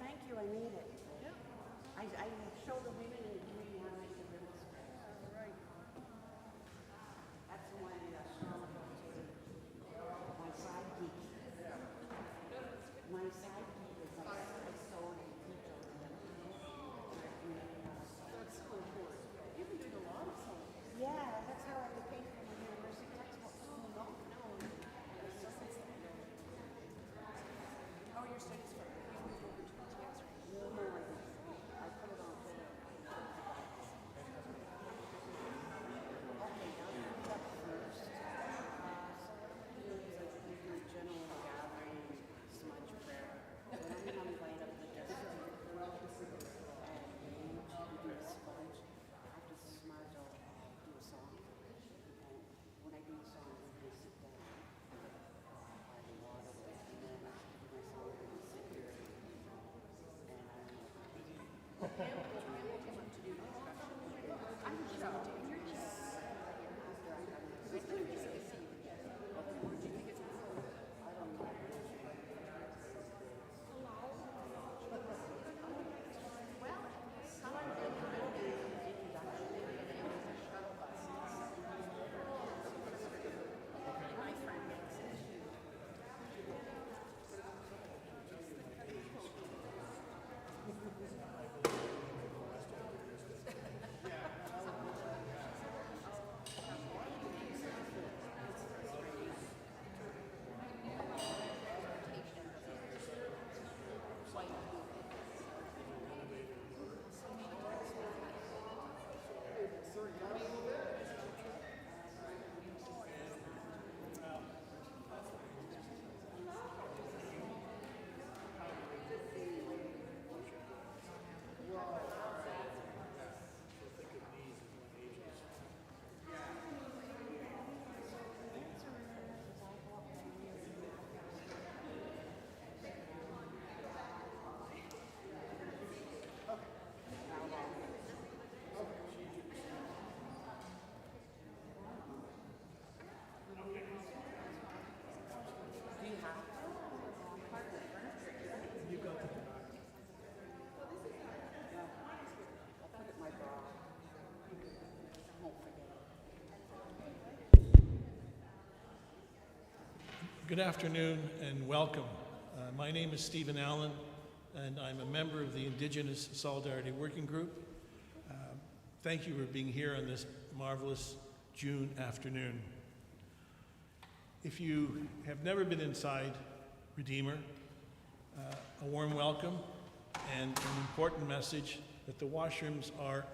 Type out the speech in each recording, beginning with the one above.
thank you, I need it. I show the women in the community how to make the ribbon spread. Right. That's my Charlotte rotator. My side geek. My side geek is I sew and teach over them. That's so important. You've been doing a lot of sewing. Yeah, that's how I could pay for my university textbooks. No. How are your studies going? You moved over to TS, right? No, I didn't. I put it on Twitter. Okay, now we up first. So what I'm going to do is I'm going to do a general gathering, smudge prayer. Then I'm going to invite up the destiny and we do a smudge. After the smudge, I'll do a song. And when I do the song, I'm going to sit down by the water. And then after my song, I'm going to sit here. And I'm shocked. Good afternoon and welcome. My name is Stephen Allen, and I'm a member of the Indigenous Solidarity Working Group. Thank you for being here on this marvelous June afternoon. If you have never been inside Redeemer, a warm welcome and an important message that the washrooms are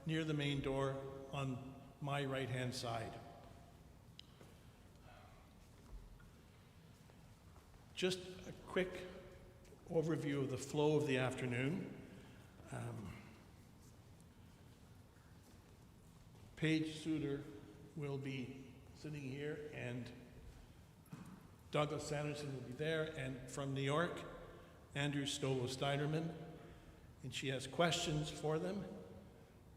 near the main door on my right-hand side. Just a quick overview of the flow of the afternoon. Paige Suter will be sitting here, and Douglas Sanderson will be there, and from New York, Andrew Stolo-Steiderman, and she has questions for them,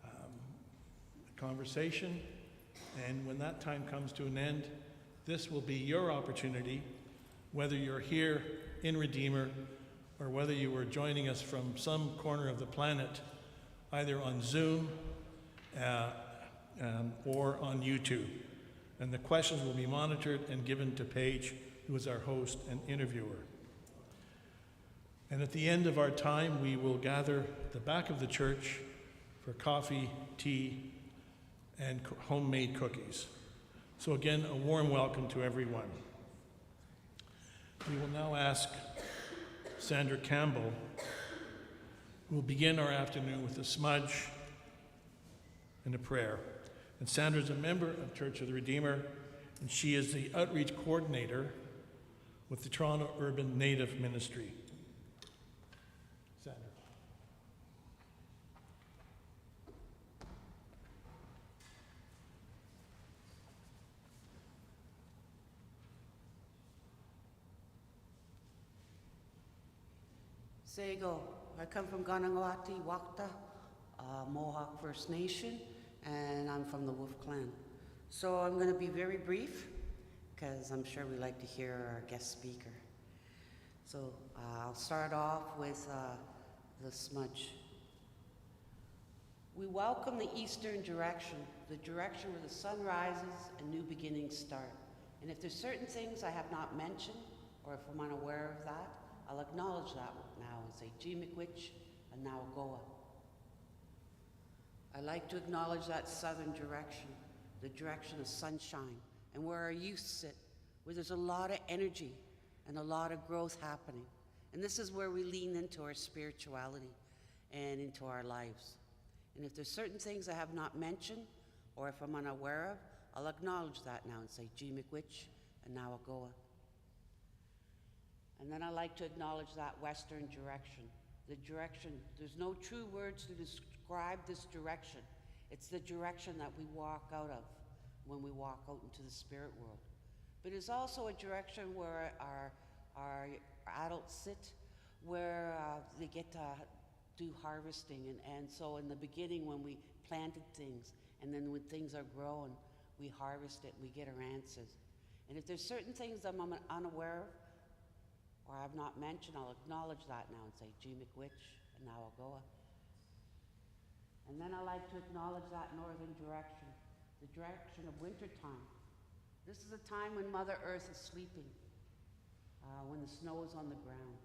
a conversation, and when that time comes to an end, this will be your opportunity, whether you're here in Redeemer or whether you are joining us from some corner of the planet, either on Zoom or on YouTube. And the questions will be monitored and given to Paige, who is our host and interviewer. And at the end of our time, we will gather at the back of the church for coffee, tea, and homemade cookies. So again, a warm welcome to everyone. We will now ask Sandra Campbell, who will begin our afternoon with a smudge and a prayer. And Sandra is a member of Church of the Redeemer, and she is the outreach coordinator with the Toronto Urban Native Ministry. Sandra. Sego, I come from Ganangawati, Wakta, Mohawk First Nation, and I'm from the Wolf Clan. So I'm going to be very brief, because I'm sure we like to hear our guest speaker. So I'll start off with the smudge. We welcome the eastern direction, the direction where the sun rises and new beginnings start. And if there's certain things I have not mentioned, or if I'm unaware of that, I'll acknowledge that now and say, Gee Miigwech, and now Goa. I like to acknowledge that southern direction, the direction of sunshine, and where our youth sit, where there's a lot of energy and a lot of growth happening. And this is where we lean into our spirituality and into our lives. And if there's certain things I have not mentioned, or if I'm unaware of, I'll acknowledge that now and say, Gee Miigwech, and now Goa. And then I like to acknowledge that western direction. The direction, there's no true words to describe this direction. It's the direction that we walk out of when we walk out into the spirit world. But it's also a direction where our adults sit, where they get to do harvesting. And so in the beginning when we planted things, and then when things are growing, we harvest it, we get our answers. And if there's certain things I'm unaware of, or I have not mentioned, I'll acknowledge that now and say, Gee Miigwech, and now Goa. And then I like to acknowledge that northern direction, the direction of wintertime. This is a time when Mother Earth is sleeping, when the snow is on the ground.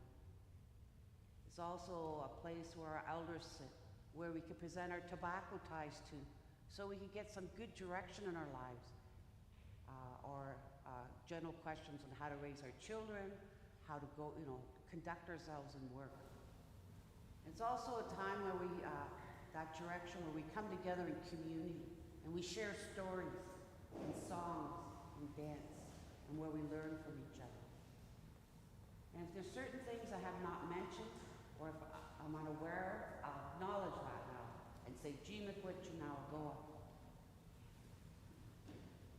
It's also a place where our elders sit, where we can present our tobacco ties to, so we can get some good direction in our lives, or general questions on how to raise our children, how to go, conduct ourselves in work. It's also a time where we, that direction where we come together in community and we share stories and songs and dance, and where we learn from each other. And if there's certain things I have not mentioned, or if I'm unaware of, I'll acknowledge that now and say, Gee Miigwech, and now Goa.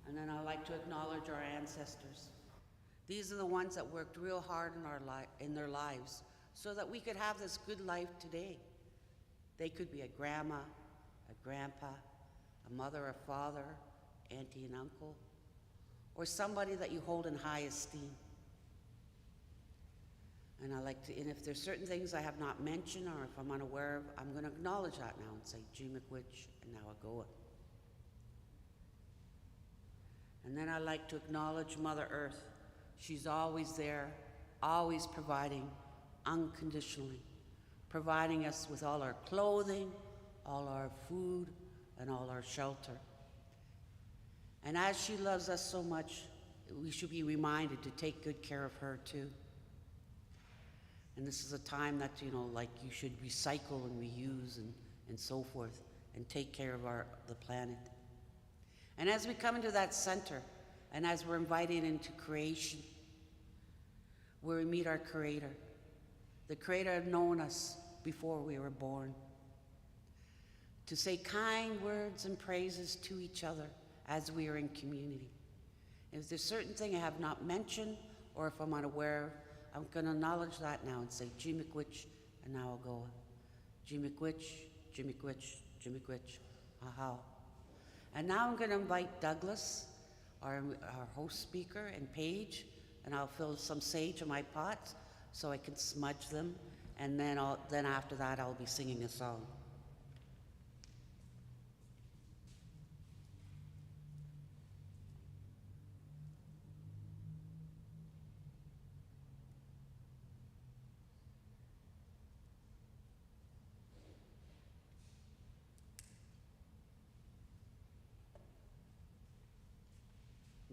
And then I like to acknowledge our ancestors. These are the ones that worked real hard in their lives so that we could have this good life today. They could be a grandma, a grandpa, a mother, a father, auntie and uncle, or somebody that you hold in high esteem. And and if there's certain things I have not mentioned, or if I'm unaware of, I'm going to acknowledge that now and say, Gee Miigwech, and now Goa. And then I like to acknowledge Mother Earth. She's always there, always providing unconditionally, providing us with all our clothing, all our food, and all our shelter. And as she loves us so much, we should be reminded to take good care of her too. And this is a time that, you should recycle and reuse and so forth, and take care of the planet. And as we come into that center, and as we're invited into creation, where we meet our Creator, the Creator had known us before we were born, to say kind words and praises to each other as we are in community. And if there's certain thing I have not mentioned, or if I'm unaware of, I'm going to acknowledge that now and say, Gee Miigwech, and now I'll go. Gee Miigwech, Gee Miigwech, Gee Miigwech, ahau. And now I'm going to invite Douglas, our host speaker, and Paige, and I'll fill some sage in my pot so I can smudge them, and then after that I'll be singing a song.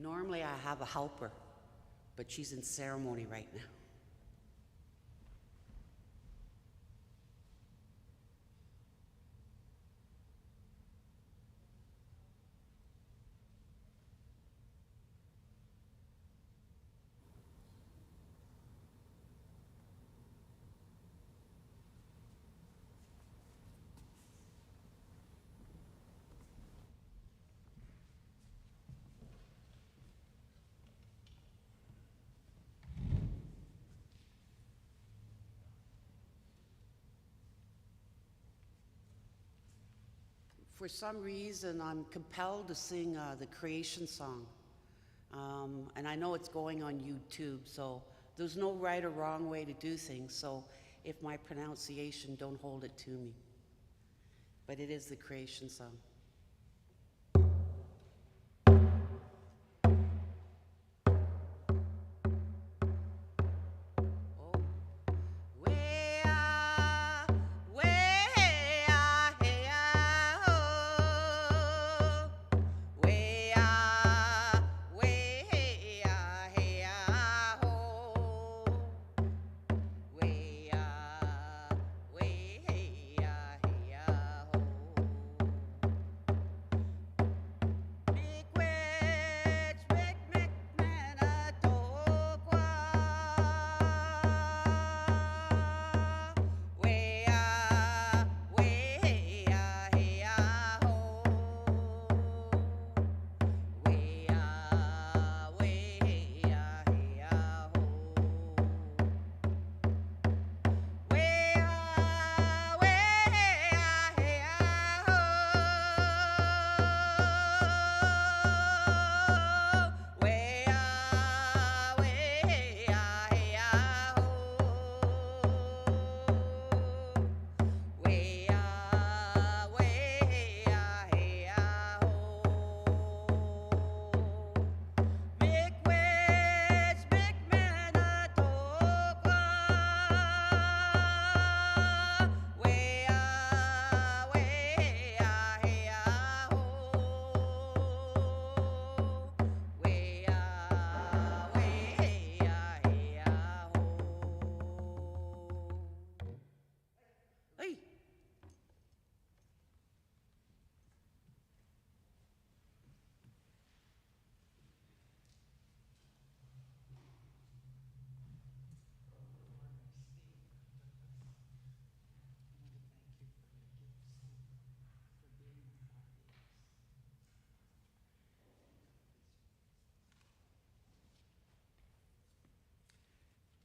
Normally I have a helper, but she's in ceremony right now. For some reason, I'm compelled to sing the creation song. And I know it's going on YouTube, so there's no right or wrong way to do things. So if my pronunciation don't hold it to me. But it is the creation song.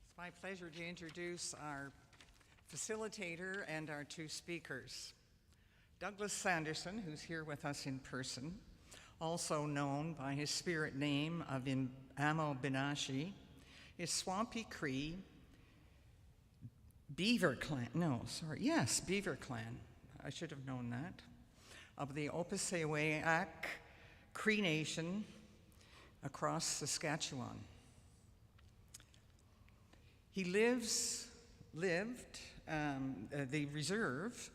It's my pleasure to introduce our facilitator and our two speakers. Douglas Sanderson, who's here with us in person, also known by his spirit name of Amo Binashi, is Swampy Cree Beaver Clan, Beaver Clan, I should have known that, of the Opisewak Cree Nation across Saskatchewan. He the reserve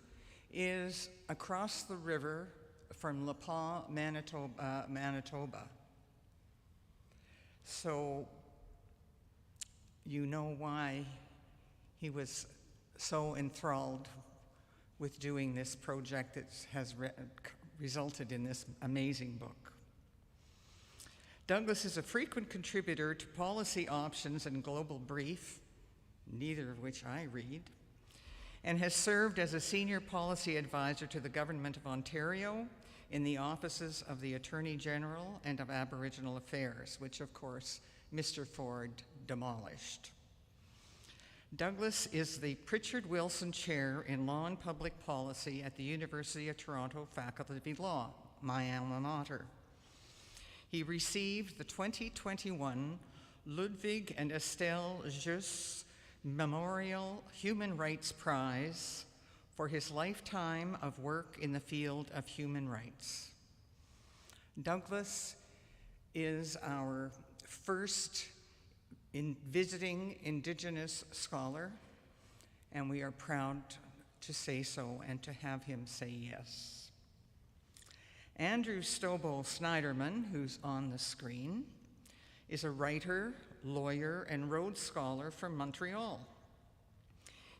is across the river from Le Pas, Manitoba. So you know why he was so enthralled with doing this project that has resulted in this amazing book. Douglas is a frequent contributor to Policy Options and Global Brief, neither of which I read, and has served as a senior policy advisor to the Government of Ontario in the offices of the Attorney General and of Aboriginal Affairs, which of course Mr. Ford demolished. Douglas is the Pritchard Wilson Chair in Law and Public Policy at the University of Toronto Faculty of Law, my alma mater. He received the 2021 Ludwig and Estelle Jus Memorial Human Rights Prize for his lifetime of work in the field of human rights. Douglas is our first visiting Indigenous scholar, and we are proud to say so and to have him say yes. Andrew Stobo Snyderman, who's on the screen, is a writer, lawyer, and Rhodes Scholar from Montreal.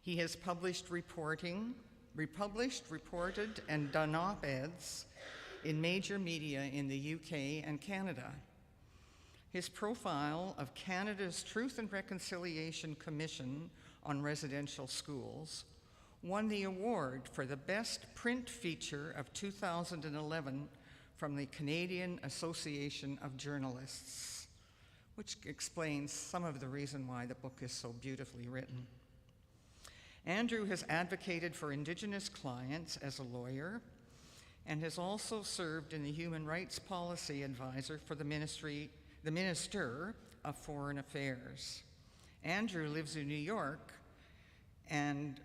He has published, reported, and done op-eds in major media in the UK and Canada. His profile of Canada's Truth and Reconciliation Commission on Residential Schools won the award for the best print feature of 2011 from the Canadian Association of Journalists, which explains some of the reason why the book is so beautifully written. Andrew has advocated for Indigenous clients as a lawyer and has also served in the Human Rights Policy Advisor for the Minister of Foreign Affairs. Andrew lives in New York and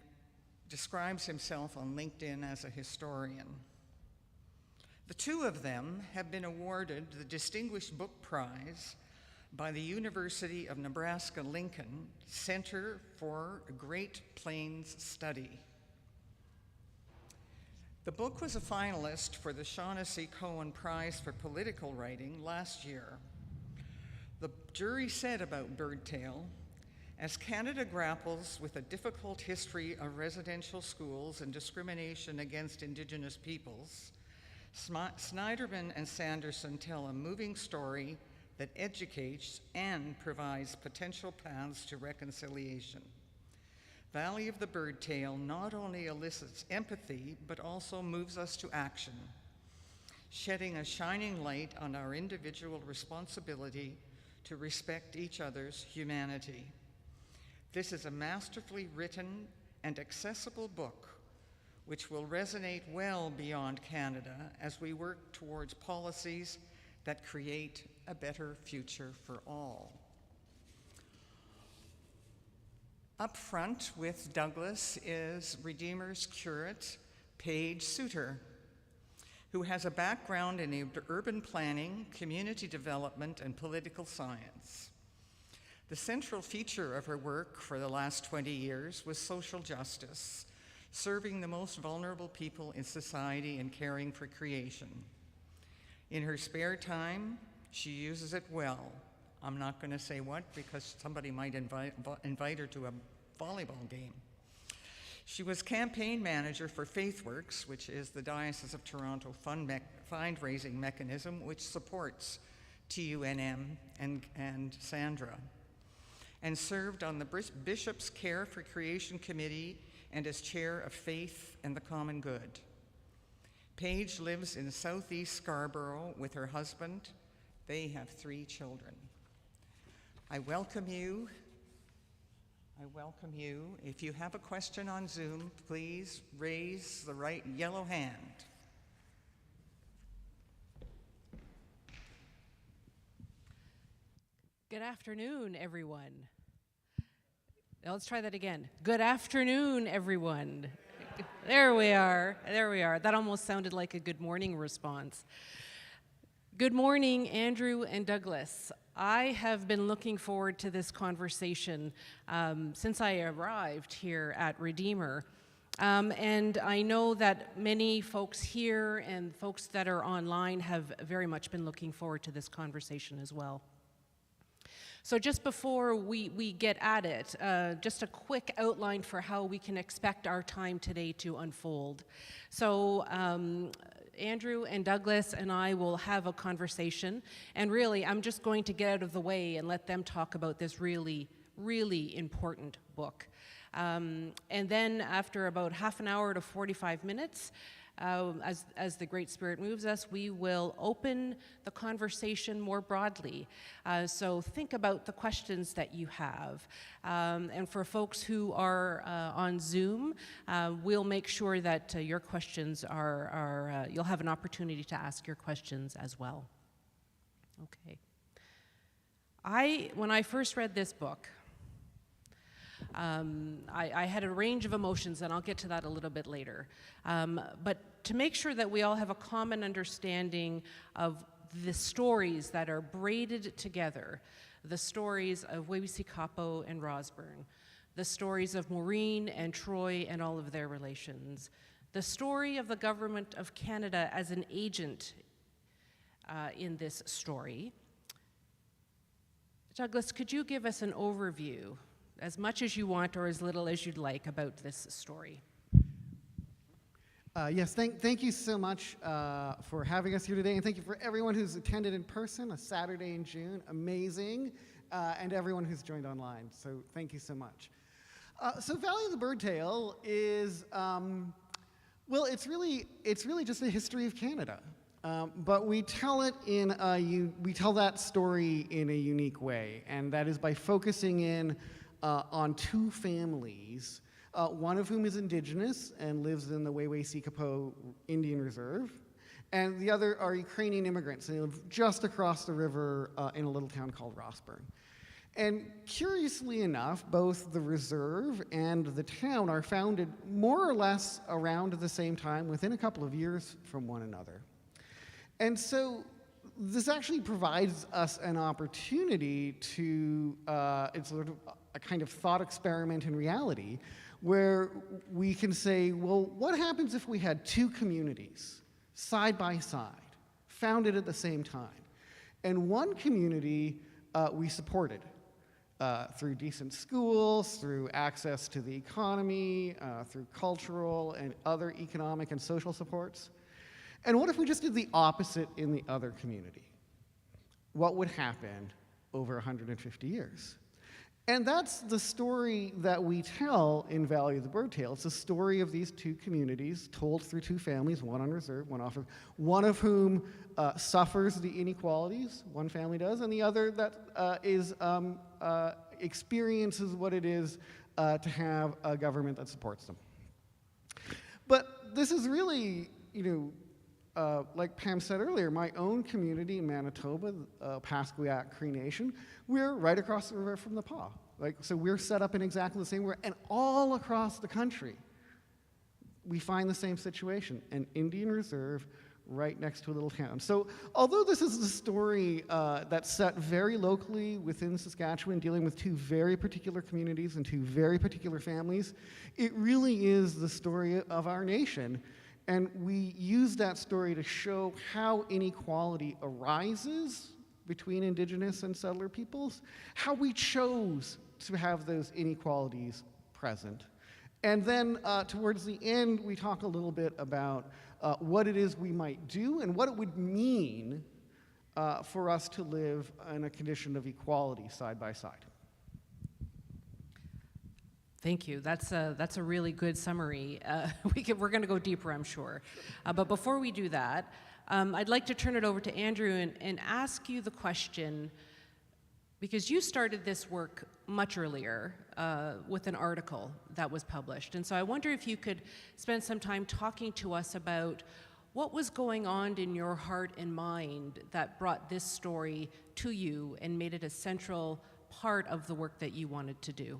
describes himself on LinkedIn as a historian. The two of them have been awarded the Distinguished Book Prize by the University of Nebraska-Lincoln Center for Great Plains Study. The book was a finalist for the Shaughnessy Cohen Prize for Political Writing last year. The jury said about Birdtail, as Canada grapples with a difficult history of residential schools and discrimination against Indigenous peoples, Snyderman and Sanderson tell a moving story that educates and provides potential paths to reconciliation. Valley of the Birdtail not only elicits empathy, but also moves us to action, shedding a shining light on our individual responsibility to respect each other's humanity. This is a masterfully written and accessible book which will resonate well beyond Canada as we work towards policies that create a better future for all. Up front with Douglas is Redeemer's curate, Paige Suter, who has a background in urban planning, community development, and political science. The central feature of her work for the last 20 years was social justice, serving the most vulnerable people in society and caring for creation. In her spare time, she uses it well. I'm not going to say what because somebody might invite her to a volleyball game. She was campaign manager for FaithWorks, which is the Diocese of Toronto fundraising mechanism which supports TUNM and Sandra, and served on the Bishop's Care for Creation Committee and as chair of Faith and the Common Good. Paige lives in southeast Scarborough with her husband. They have 3 children. I welcome you. If you have a question on Zoom, please raise the right yellow hand. Good afternoon, everyone. Now let's try that again. Good afternoon, everyone. There we are. That almost sounded like a good morning response. Good morning, Andrew and Douglas. I have been looking forward to this conversation since I arrived here at Redeemer. And I know that many folks here and folks that are online have very much been looking forward to this conversation as well. So just before we get at it, just a quick outline for how we can expect our time today to unfold. So Andrew and Douglas and I will have a conversation, and really I'm just going to get out of the way and let them talk about this really, really important book. And then after about half an hour to 45 minutes, as the Great Spirit moves us, we will open the conversation more broadly. So think about the questions that you have. And for folks who are on Zoom, we'll make sure that your questions are you'll have an opportunity to ask your questions as well. Okay. When I first read this book, I had a range of emotions, and I'll get to that a little bit later. But to make sure that we all have a common understanding of the stories that are braided together, the stories of Wewisi-Kapo and Rosburn, the stories of Maureen and Troy and all of their relations, the story of the Government of Canada as an agent in this story. Douglas, could you give us an overview, as much as you want or as little as you'd like, about this story? Yes, thank you so much for having us here today, and thank you for everyone who's attended in person, a Saturday in June, amazing, and everyone who's joined online, so thank you so much. So Valley of the Birdtail is, well, it's really just the history of Canada, but we tell it we tell that story in a unique way, and that is by focusing in on 2 families, one of whom is Indigenous and lives in the Wewisi-Kapo Indian Reserve, and the other are Ukrainian immigrants, and they live just across the river in a little town called Rosburn. And curiously enough, both the reserve and the town are founded more or less around the same time, within a couple of years from one another. And so this actually provides us an opportunity to, it's sort of a kind of thought experiment in reality, where we can say, well, what happens if we had two communities side by side, founded at the same time? And one community we supported through decent schools, through access to the economy, through cultural and other economic and social supports. And what if we just did the opposite in the other community? What would happen over 150 years? And that's the story that we tell in Valley of the Birdtail. It's the story of these two communities told through two families, one on reserve, one of whom suffers the inequalities, one family does, and the other that experiences what it is to have a government that supports them. But this is really, like Pam said earlier, my own community in Manitoba, Pasquiac Cree Nation, we're right across the river from the Pas. So we're set up in exactly the same way, and all across the country, we find the same situation, an Indian reserve right next to a little town. So although this is a story that's set very locally within Saskatchewan, dealing with two very particular communities and two very particular families, it really is the story of our nation. And we use that story to show how inequality arises between Indigenous and settler peoples, how we chose to have those inequalities present. And then towards the end, we talk a little bit about what it is we might do and what it would mean for us to live in a condition of equality side by side. Thank you. That's a really good summary. We're going to go deeper, I'm sure. But before we do that, I'd like to turn it over to Andrew and ask you the question, because you started this work much earlier with an article that was published. And so I wonder if you could spend some time talking to us about what was going on in your heart and mind that brought this story to you and made it a central part of the work that you wanted to do.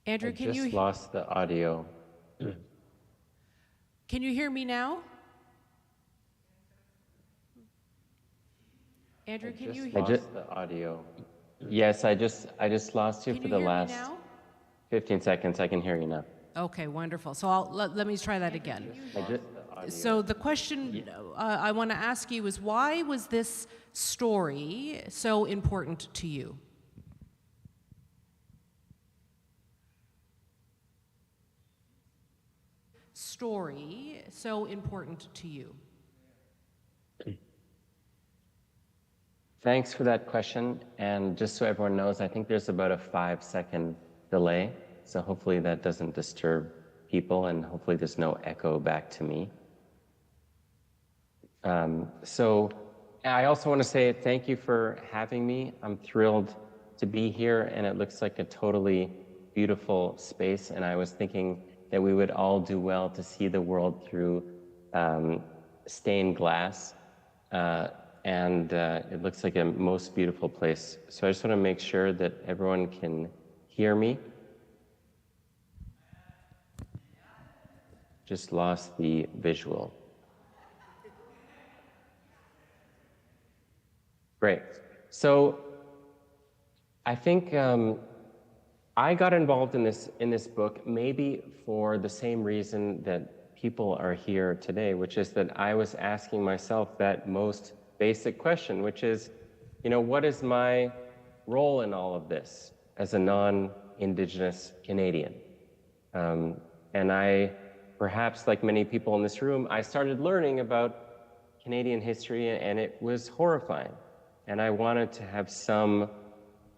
Andrew, I can you just lost the audio. Can you hear me now? Andrew, can you hear I just the audio. Yes, I just lost you Can for you the hear me last now? 15 seconds. I can hear you now. Okay, wonderful. So let me try that again. So the question I want to ask you is, why was this story so important to you? Story so important to you? Thanks for that question. And just so everyone knows, I think there's about a 5-second delay. So hopefully that doesn't disturb people, and hopefully there's no echo back to me. So I also want to say thank you for having me. I'm thrilled to be here, and it looks like a totally beautiful space. And I was thinking that we would all do well to see the world through stained glass. And it looks like a most beautiful place. So I just want to make sure that everyone can hear me. Just lost the visual. Great. So I think I got involved in this book maybe for the same reason that people are here today, which is that I was asking myself that most basic question, which is, what is my role in all of this as a non-Indigenous Canadian? And I, perhaps like many people in this room, I started learning about Canadian history, and it was horrifying. And I wanted to have some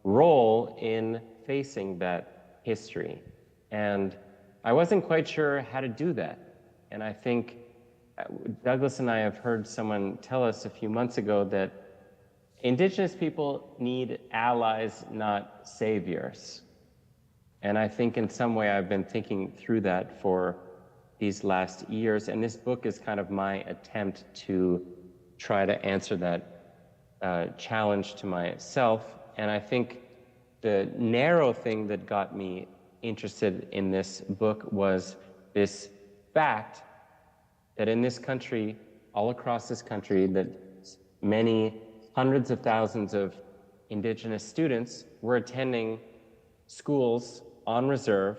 role in facing that history. And I wasn't quite sure how to do that. And I think Douglas and I have heard someone tell us a few months ago that Indigenous people need allies, not saviors. And I think in some way I've been thinking through that for these last years, and this book is kind of my attempt to try to answer that challenge to myself. And I think the narrow thing that got me interested in this book was this fact that in this country, all across this country, that many hundreds of thousands of Indigenous students were attending schools on reserve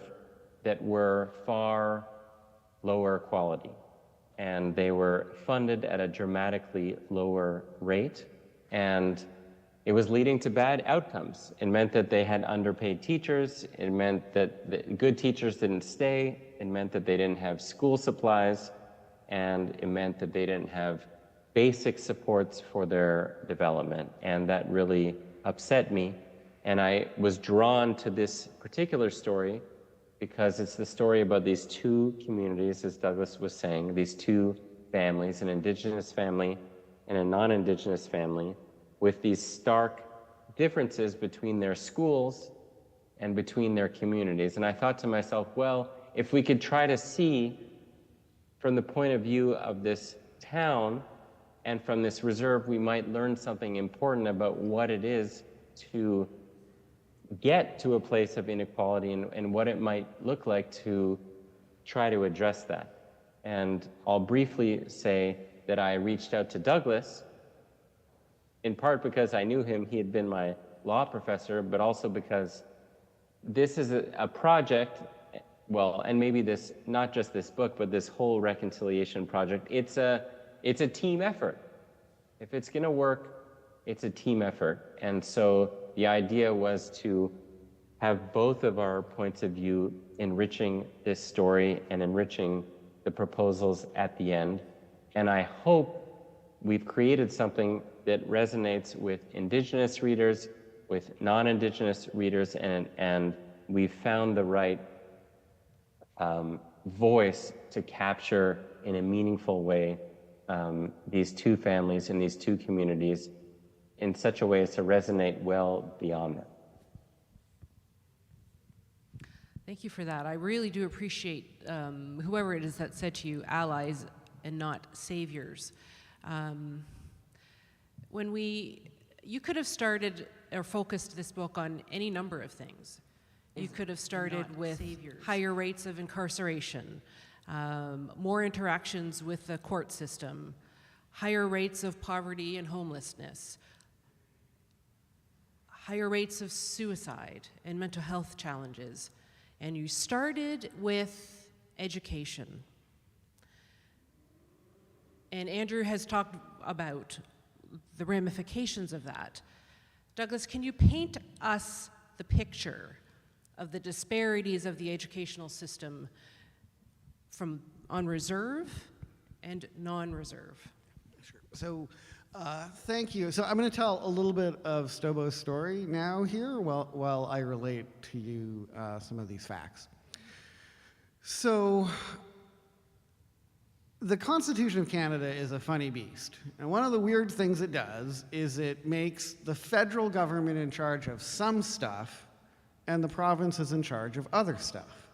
that were far lower quality. And they were funded at a dramatically lower rate. And it was leading to bad outcomes. It meant that they had underpaid teachers. It meant that the good teachers didn't stay. It meant that they didn't have school supplies. And it meant that they didn't have basic supports for their development. And that really upset me. And I was drawn to this particular story because it's the story about these two communities, as Douglas was saying, these two families, an Indigenous family and a non-Indigenous family, with these stark differences between their schools and between their communities. And I thought to myself, well, if we could try to see from the point of view of this town and from this reserve, we might learn something important about what it is to get to a place of inequality and what it might look like to try to address that. And I'll briefly say that I reached out to Douglas, in part because I knew him, he had been my law professor, but also because this is a project, well, and maybe this, not just this book, but this whole reconciliation project, it's a team effort. If it's gonna work, it's a team effort. And so the idea was to have both of our points of view enriching this story and enriching the proposals at the end. And I hope we've created something that resonates with Indigenous readers, with non-Indigenous readers, and we've found the right voice to capture in a meaningful way these two families and these two communities in such a way as to resonate well beyond that. Thank you for that. I really do appreciate whoever it is that said to you, allies and not saviors. You could have started or focused this book on any number of things. You could have started with higher rates of incarceration, more interactions with the court system, higher rates of poverty and homelessness, higher rates of suicide and mental health challenges. And you started with education. And Andrew has talked about the ramifications of that. Douglas, can you paint us the picture of the disparities of the educational system from on reserve and non-reserve? Sure. So, thank you. So I'm going to tell a little bit of Stobo's story now here while I relate to you some of these facts. So, the Constitution of Canada is a funny beast. And one of the weird things it does is it makes the federal government in charge of some stuff and the province is in charge of other stuff.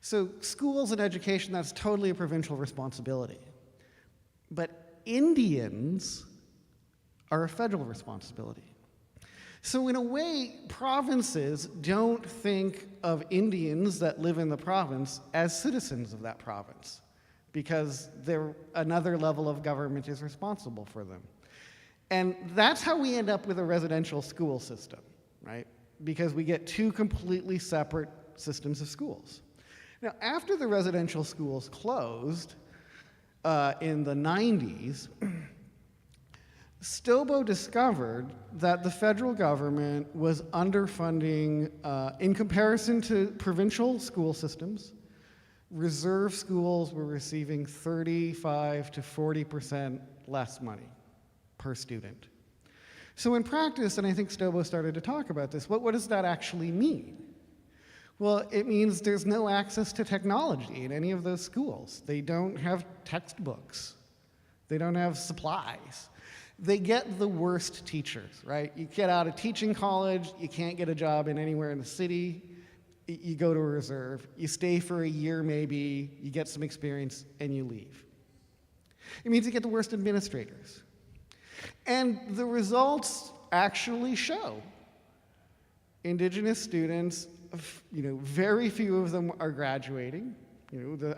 So schools and education, that's totally a provincial responsibility. But Indians are a federal responsibility. So in a way, provinces don't think of Indians that live in the province as citizens of that province, because another level of government is responsible for them. And that's how we end up with a residential school system, right? Because we get two completely separate systems of schools. Now, after the residential schools closed in the 90s, Stobo discovered that the federal government was underfunding, in comparison to provincial school systems. Reserve schools were receiving 35 to 40% less money per student. So in practice, and I think Stobo started to talk about this, what does that actually mean? Well, it means there's no access to technology in any of those schools. They don't have textbooks. They don't have supplies. They get the worst teachers, right? You get out of teaching college, you can't get a job in anywhere in the city, you go to a reserve, you stay for a year maybe, you get some experience, and you leave. It means you get the worst administrators. And the results actually show. Indigenous students, very few of them are graduating.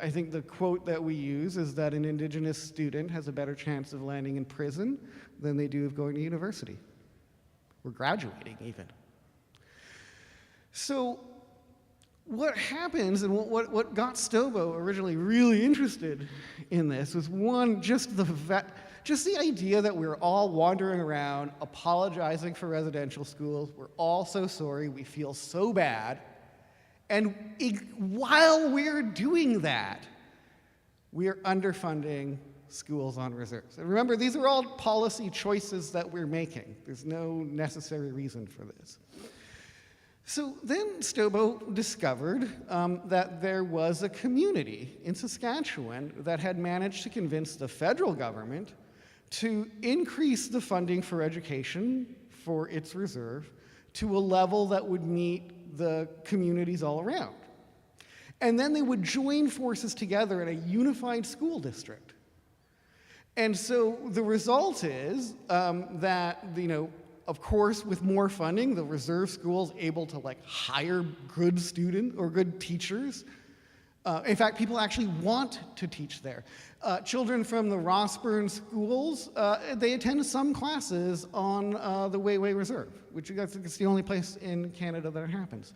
I think the quote that we use is that an Indigenous student has a better chance of landing in prison than they do of going to university, or graduating even. So what happens, and what got Stobo originally really interested in this, was one, just the idea that we're all wandering around apologizing for residential schools. We're all so sorry. We feel so bad. And while we're doing that, we are underfunding schools on reserves. And remember, these are all policy choices that we're making. There's no necessary reason for this. So then Stobo discovered that there was a community in Saskatchewan that had managed to convince the federal government to increase the funding for education for its reserve to a level that would meet the communities all around. And then they would join forces together in a unified school district. And so the result is that, of course, with more funding, the reserve school's able to hire good students or good teachers. In fact, people actually want to teach there. Children from the Rossburn schools, they attend some classes on the Wayway Reserve, which is the only place in Canada that it happens.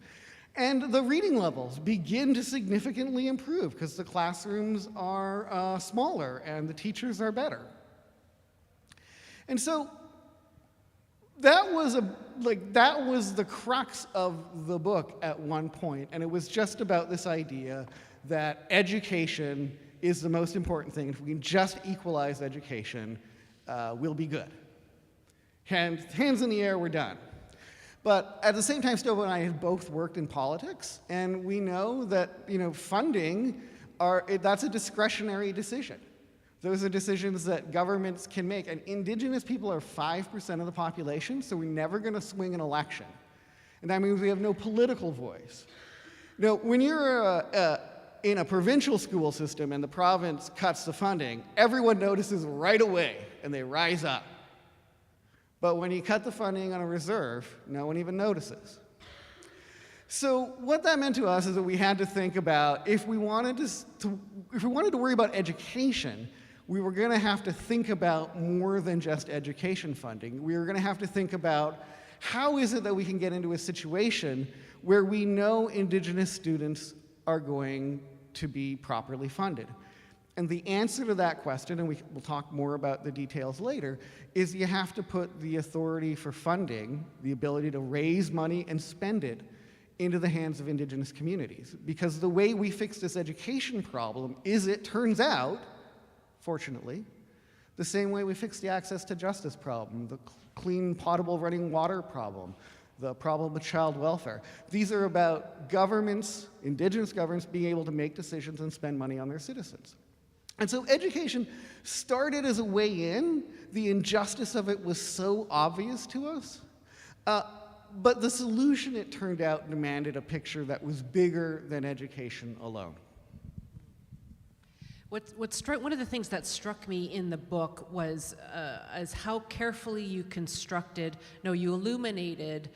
And the reading levels begin to significantly improve because the classrooms are smaller and the teachers are better. And so that was the crux of the book at one point, and it was just about this idea that education is the most important thing. If we can just equalize education, we'll be good. Hands in the air, we're done. But at the same time, Stobo and I have both worked in politics, and we know that funding that's a discretionary decision. Those are decisions that governments can make, and Indigenous people are 5% of the population, so we're never going to swing an election, and that means we have no political voice. When you're in a provincial school system and the province cuts the funding, everyone notices right away and they rise up. But when you cut the funding on a reserve, no one even notices. So what that meant to us is that we had to think about if we wanted to worry about education, we were going to have to think about more than just education funding. We were going to have to think about how is it that we can get into a situation where we know Indigenous students are going to be properly funded. And the answer to that question, and we'll talk more about the details later, is you have to put the authority for funding, the ability to raise money and spend it, into the hands of Indigenous communities. Because the way we fix this education problem is, it turns out, fortunately, the same way we fix the access to justice problem, the clean, potable running water problem, the problem of child welfare. These are about governments, Indigenous governments, being able to make decisions and spend money on their citizens. And so education started as a way in. The injustice of it was so obvious to us. But the solution, it turned out, demanded a picture that was bigger than education alone. One of the things that struck me in the book was as how carefully you you illuminated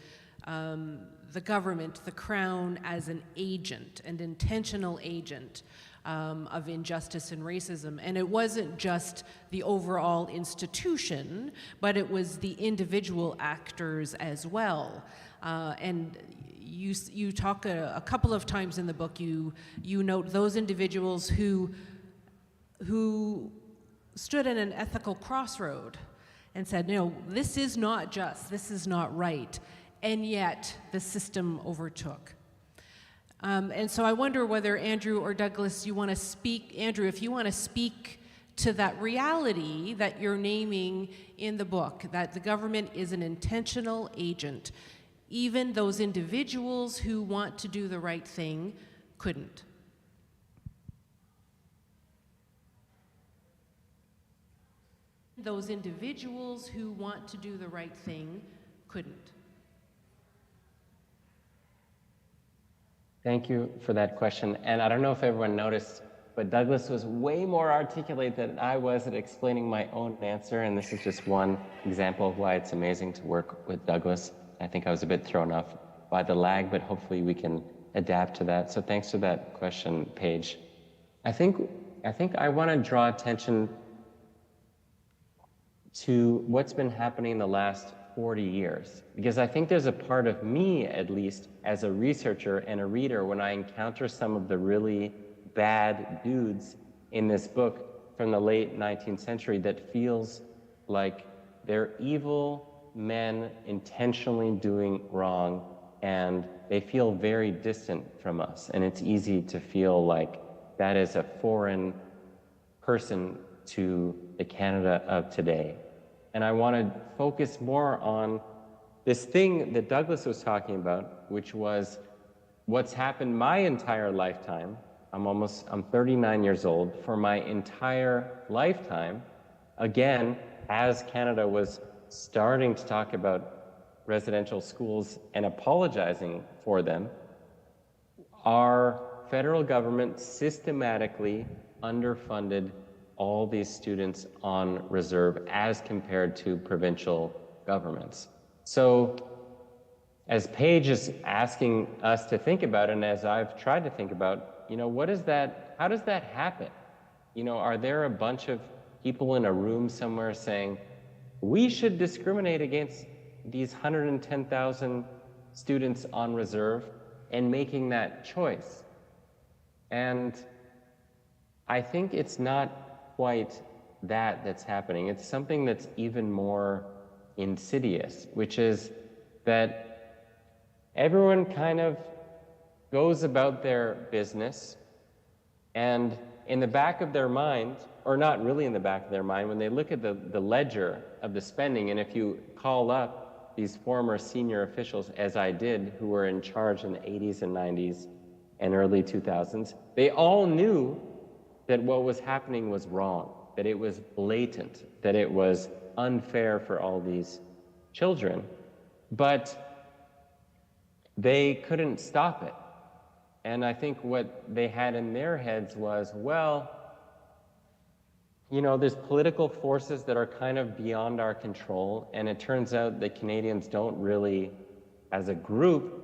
the government, the Crown, as an agent, an intentional agent of injustice and racism. And it wasn't just the overall institution, but it was the individual actors as well. And you talk a couple of times in the book, you note those individuals who stood at an ethical crossroad and said, this is not just, this is not right, and yet the system overtook. And so I wonder whether Andrew or Douglas, you want to speak, Andrew, if you want to speak to that reality that you're naming in the book, that the government is an intentional agent. Even those individuals who want to do the right thing couldn't. those individuals who want to do the right thing couldn't? Thank you for that question. And I don't know if everyone noticed, but Douglas was way more articulate than I was at explaining my own answer. And this is just one example of why it's amazing to work with Douglas. I think I was a bit thrown off by the lag, but hopefully we can adapt to that. So thanks for that question, Paige. I think I want to draw attention to what's been happening in the last 40 years, because I think there's a part of me, at least, as a researcher and a reader, when I encounter some of the really bad dudes in this book from the late 19th century that feels like they're evil men intentionally doing wrong, and they feel very distant from us. And it's easy to feel like that is a foreign person to the Canada of today. And I want to focus more on this thing that Douglas was talking about, which was what's happened my entire lifetime. I'm 39 years old. For my entire lifetime, again, as Canada was starting to talk about residential schools and apologizing for them, our federal government systematically underfunded all these students on reserve as compared to provincial governments. So as Paige is asking us to think about, and as I've tried to think about, how does that happen? Are there a bunch of people in a room somewhere saying, we should discriminate against these 110,000 students on reserve and making that choice? And I think it's not quite that's happening. It's something that's even more insidious, which is that everyone kind of goes about their business, and in the back of their mind, or not really in the back of their mind, when they look at the ledger of the spending, and if you call up these former senior officials, as I did, who were in charge in the 80s and 90s and early 2000s, they all knew that what was happening was wrong, that it was blatant, that it was unfair for all these children, but they couldn't stop it. And I think what they had in their heads was, there's political forces that are kind of beyond our control, and it turns out that Canadians don't really, as a group,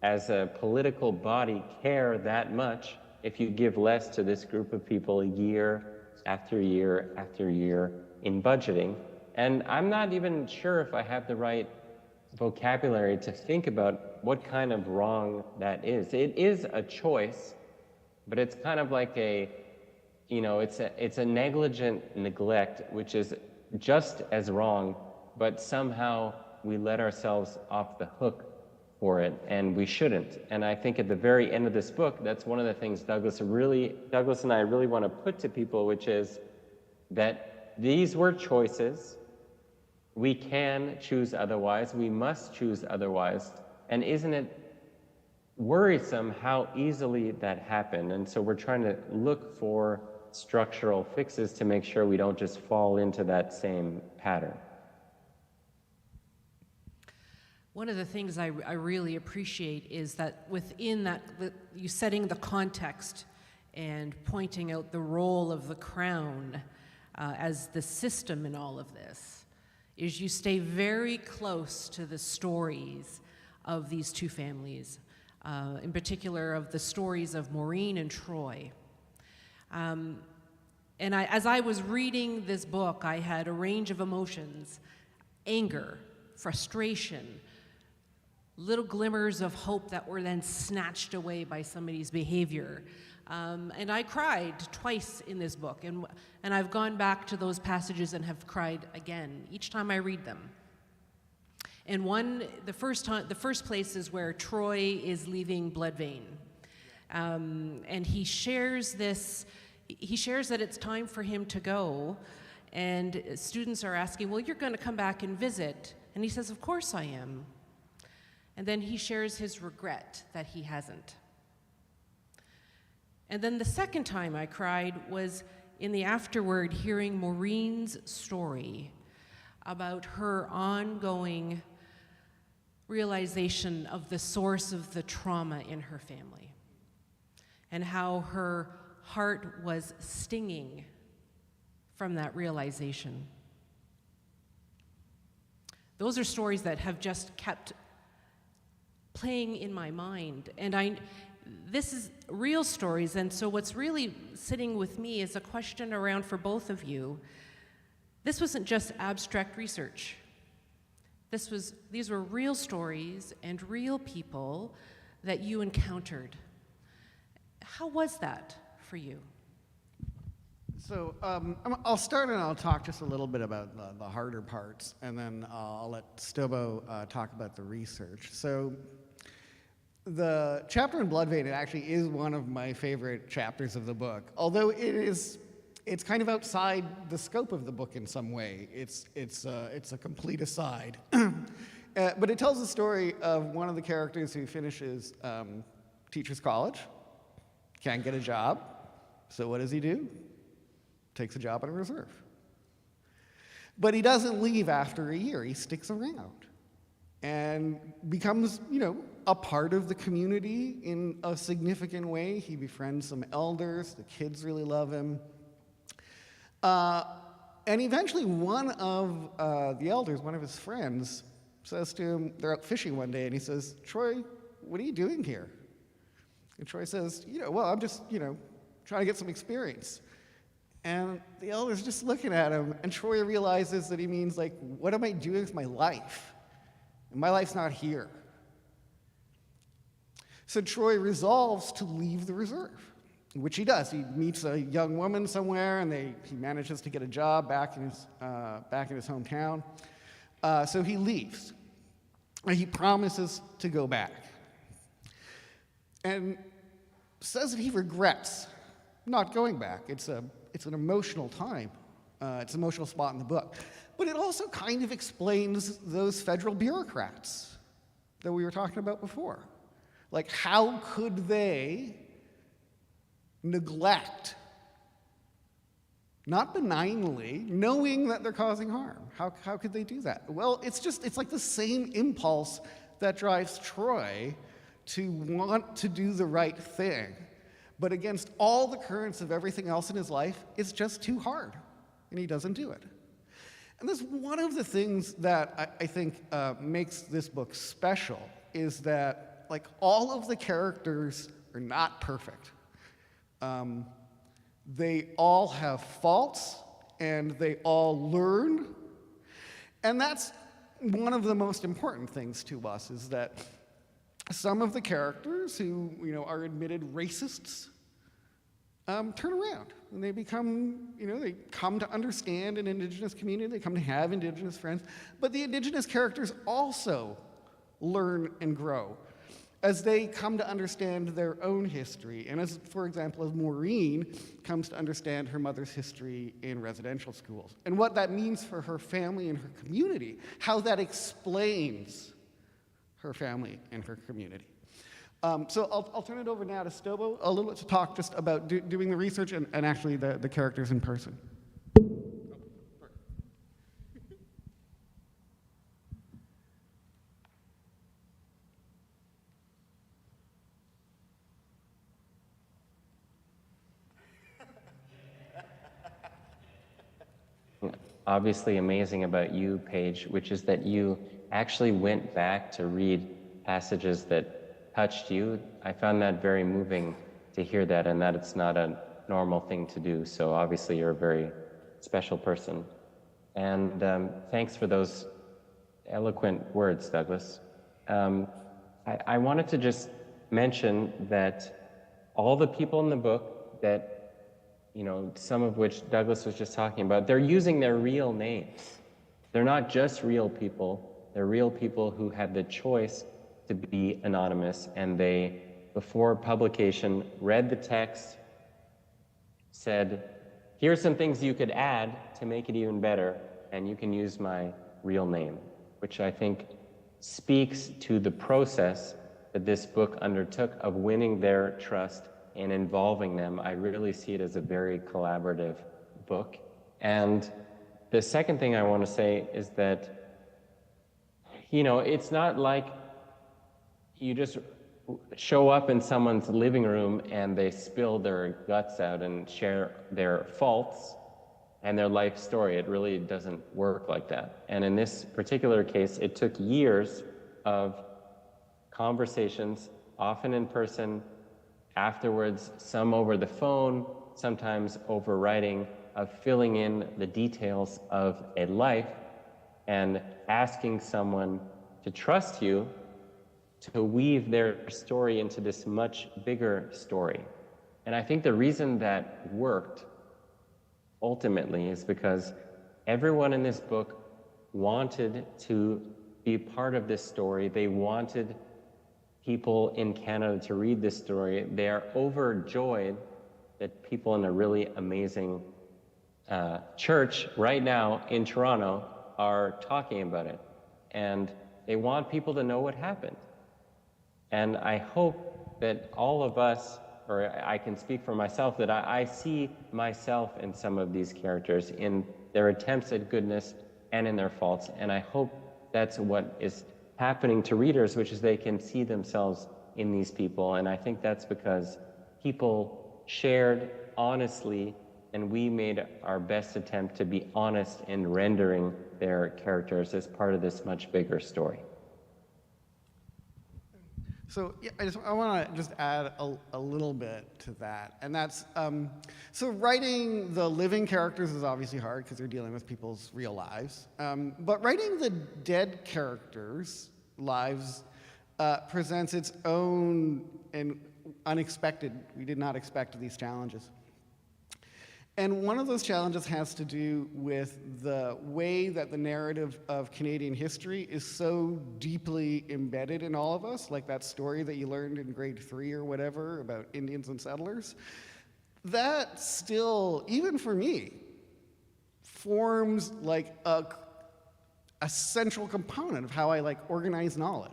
as a political body, care that much if you give less to this group of people year after year after year in budgeting. And I'm not even sure if I have the right vocabulary to think about what kind of wrong that is. It is a choice, but it's kind of like it's a negligent neglect, which is just as wrong, but somehow we let ourselves off the hook for it, and we shouldn't. And I think at the very end of this book, that's one of the things Douglas and I really want to put to people, which is that these were choices. We can choose otherwise. We must choose otherwise. And isn't it worrisome how easily that happened? And so we're trying to look for structural fixes to make sure we don't just fall into that same pattern. One of the things I really appreciate is that within that, you setting the context and pointing out the role of the Crown as the system in all of this, is you stay very close to the stories of these two families, in particular of the stories of Maureen and Troy. And as I was reading this book, I had a range of emotions: anger, frustration, little glimmers of hope that were then snatched away by somebody's behavior. And I cried twice in this book, and I've gone back to those passages and have cried again each time I read them. And the first place is where Troy is leaving Bloodvein, and he shares that it's time for him to go, and students are asking, well, you're going to come back and visit, and he says, of course I am. And then he shares his regret that he hasn't. And then the second time I cried was in the afterword hearing Maureen's story about her ongoing realization of the source of the trauma in her family and how her heart was stinging from that realization. Those are stories that have just kept playing in my mind. And this is real stories, and so what's really sitting with me is a question around for both of you. This wasn't just abstract research. These were real stories and real people that you encountered. How was that for you? So I'll start and I'll talk just a little bit about the harder parts, and then I'll let Stobo talk about the research. So the chapter in Blood Vein actually is one of my favorite chapters of the book, although it's kind of outside the scope of the book in some way. It's a complete aside. But it tells the story of one of the characters who finishes teacher's college, can't get a job, so what does he do? Takes a job in a reserve. But he doesn't leave after a year. He sticks around and becomes, a part of the community in a significant way. He befriends some elders. The kids really love him. And eventually one of the elders, one of his friends, says to him, they're out fishing one day, and he says, "Troy, what are you doing here?" And Troy says, "Well, I'm just, trying to get some experience." And the elder's just looking at him, and Troy realizes that he means, like, what am I doing with my life? And my life's not here. So Troy resolves to leave the reserve, which he does. He meets a young woman somewhere, and he manages to get a job back in his hometown. So he leaves. And he promises to go back. And says that he regrets not going back. It's an emotional time. It's an emotional spot in the book. But it also kind of explains those federal bureaucrats that we were talking about before. Like, how could they neglect, not benignly, knowing that they're causing harm? How could they do that? Well, it's like the same impulse that drives Troy to want to do the right thing. But against all the currents of everything else in his life, it's just too hard, and he doesn't do it. And that's one of the things that I think makes this book special, is that, like, all of the characters are not perfect. They all have faults, and they all learn. And that's one of the most important things to us, is that some of the characters who, are admitted racists turn around, and they become, they come to understand an Indigenous community, they come to have Indigenous friends, but the Indigenous characters also learn and grow as they come to understand their own history, and as, for example, as Maureen comes to understand her mother's history in residential schools, and what that means for her family and her community, how that explains her family and her community. So I'll turn it over now to Stobo a little bit to talk just about doing the research and actually the characters in person. Obviously amazing about you, Paige, which is that you actually went back to read passages that touched you. I found that very moving to hear that, and that it's not a normal thing to do. So obviously you're a very special person. And thanks for those eloquent words, Douglas. I wanted to just mention that all the people in the book that, some of which Douglas was just talking about, they're using their real names. They're not just real people. They're real people who had the choice to be anonymous, and they, before publication, read the text, said, here's some things you could add to make it even better, and you can use my real name, which I think speaks to the process that this book undertook of winning their trust and involving them. I really see it as a very collaborative book. And the second thing I want to say is that, you know, it's not like you just show up in someone's living room and they spill their guts out and share their faults and their life story. It really doesn't work like that. And in this particular case, it took years of conversations, often in person, afterwards, some over the phone, sometimes over writing, of filling in the details of a life and asking someone to trust you to weave their story into this much bigger story. And I think the reason that worked ultimately is because everyone in this book wanted to be part of this story. They wanted people in Canada to read this story. They are overjoyed that people in a really amazing church right now in Toronto are talking about it. And they want people to know what happened. And I hope that all of us, or I can speak for myself, that I see myself in some of these characters, in their attempts at goodness and in their faults. And I hope that's what is happening to readers, which is they can see themselves in these people. And I think that's because people shared honestly, and we made our best attempt to be honest in rendering their characters as part of this much bigger story. So yeah, I want to just add a little bit to that, and that's so writing the living characters is obviously hard because you're dealing with people's real lives, but writing the dead characters' lives presents its own and unexpected. We did not expect these challenges. And one of those challenges has to do with the way that the narrative of Canadian history is so deeply embedded in all of us, like that story that you learned in grade 3 or whatever about Indians and settlers. That still, even for me, forms like a central component of how I organize knowledge.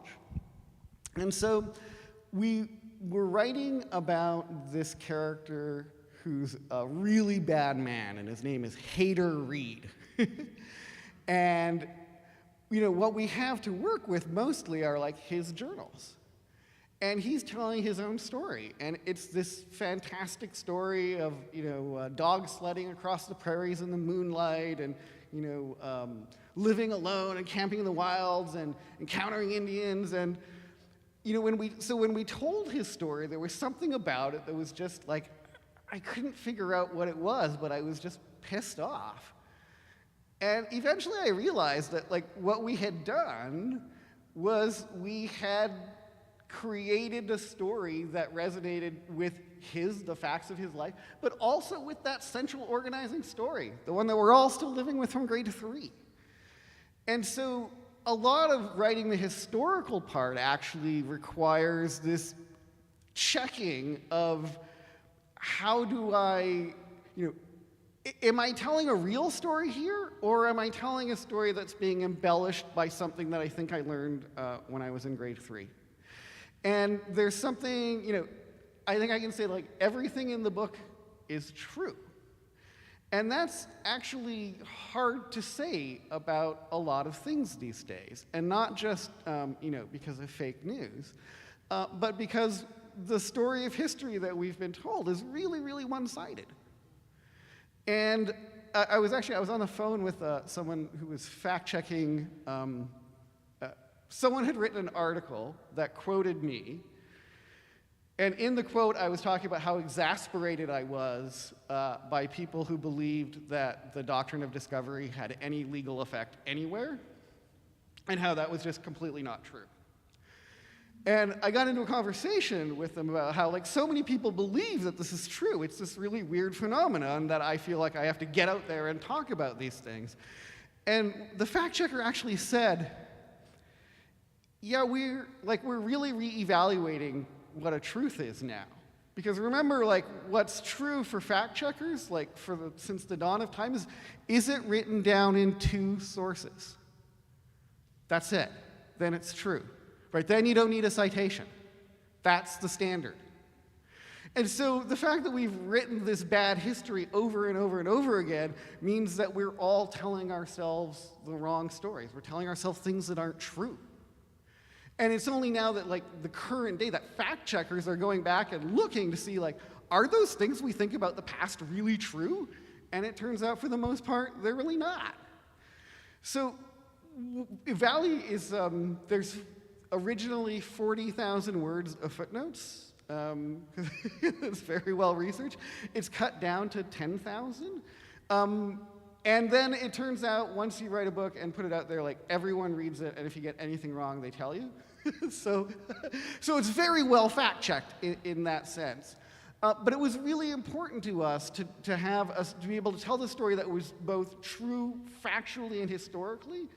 And so we were writing about this character who's a really bad man, and his name is Hader Reed. And what we have to work with mostly are his journals. And he's telling his own story, and it's this fantastic story of dog sledding across the prairies in the moonlight, and living alone and camping in the wilds and encountering Indians. And when we told his story, there was something about it that was just I couldn't figure out what it was, but I was just pissed off. And eventually I realized that what we had done was we had created a story that resonated with the facts of his life, but also with that central organizing story, the one that we're all still living with from grade 3. And so a lot of writing the historical part actually requires this checking of how do I, am I telling a real story here, or am I telling a story that's being embellished by something that I think I learned when I was in grade 3? And there's something, I think I can say everything in the book is true. And that's actually hard to say about a lot of things these days, and not just, because of fake news, but because the story of history that we've been told is really, really one-sided. And I was on the phone with someone who was fact-checking. Someone had written an article that quoted me, and in the quote, I was talking about how exasperated I was by people who believed that the doctrine of discovery had any legal effect anywhere, and how that was just completely not true. And I got into a conversation with them about how so many people believe that this is true. It's this really weird phenomenon that I feel like I have to get out there and talk about these things. And the fact checker actually said, yeah, we're really reevaluating what a truth is now. Because remember, what's true for fact checkers, since the dawn of time is it written down in 2 sources? That's it. Then it's true. Right, then you don't need a citation. That's the standard. And so the fact that we've written this bad history over and over and over again means that we're all telling ourselves the wrong stories. We're telling ourselves things that aren't true. And it's only now that, like, the current day, that fact checkers are going back and looking to see, like, are those things we think about the past really true? And it turns out, for the most part, they're really not. So Valley is, there's originally 40,000 words of footnotes. It's very well researched. It's cut down to 10,000. And then it turns out, once you write a book and put it out there, like, everyone reads it, and if you get anything wrong, they tell you. so it's very well fact-checked in that sense. But it was really important to us to have us to be able to tell the story that was both true factually and historically,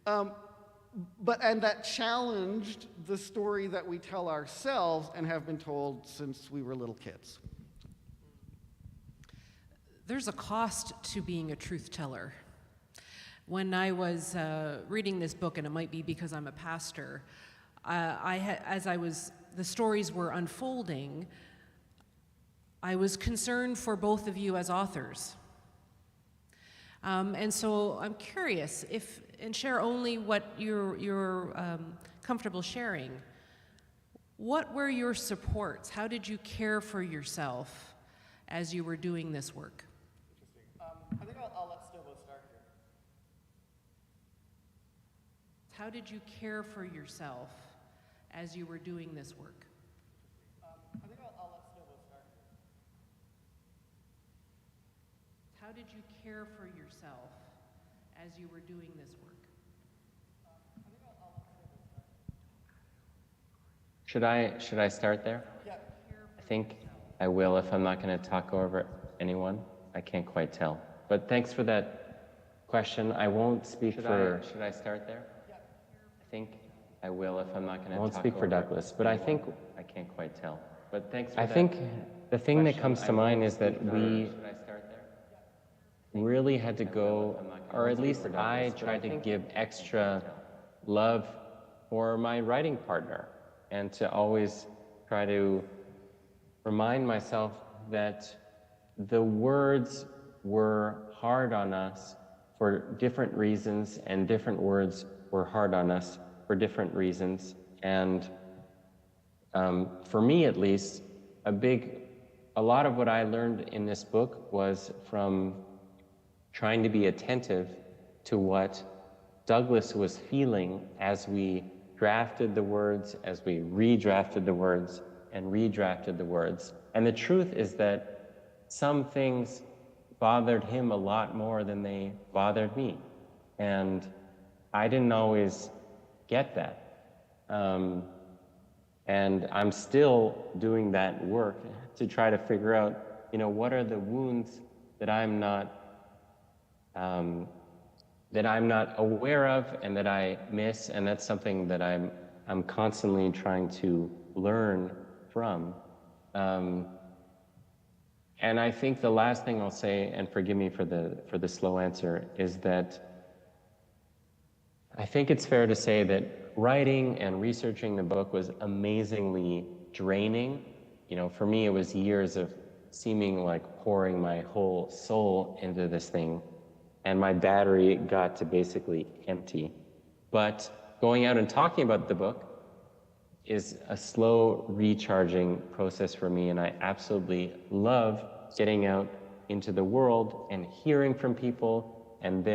and that challenged the story that we tell ourselves and have been told since we were little kids. There's a cost to being a truth teller. When I was reading this book, and it might be because I'm a pastor, the stories were unfolding, I was concerned for both of you as authors. And so I'm curious and share only what you're comfortable sharing. What were your supports? How did you care for yourself as you were doing this work? Interesting. I think I'll let Stobo start here. How did you care for yourself as you were doing this work? I think I'll let Stobo start here. How did you care for yourself as you were doing this work? Should I start there? Yeah. I think I will if I'm not going to talk over anyone. I can't quite tell. But thanks for that question. I won't speak for... Should I start there? Yeah. I think I will if I'm not going to talk over... I won't speak for Douglas, but I think... I can't quite tell. But thanks for that. I think the thing that comes to mind is that we really had to go, or at least I tried to give extra love for my writing partner, and to always try to remind myself that the words were hard on us for different reasons, and different words were hard on us for different reasons. And for me, at least, a lot of what I learned in this book was from trying to be attentive to what Douglas was feeling as we drafted the words, as we redrafted the words, and redrafted the words. And the truth is that some things bothered him a lot more than they bothered me. And I didn't always get that. And I'm still doing that work to try to figure out, what are the wounds that I'm not aware of and that I miss, and that's something that I'm constantly trying to learn from. And I think the last thing I'll say, and forgive me for the slow answer, is that I think it's fair to say that writing and researching the book was amazingly draining. For me, it was years of seeming like pouring my whole soul into this thing, and my battery got to basically empty. But going out and talking about the book is a slow recharging process for me, and I absolutely love getting out into the world and hearing from people and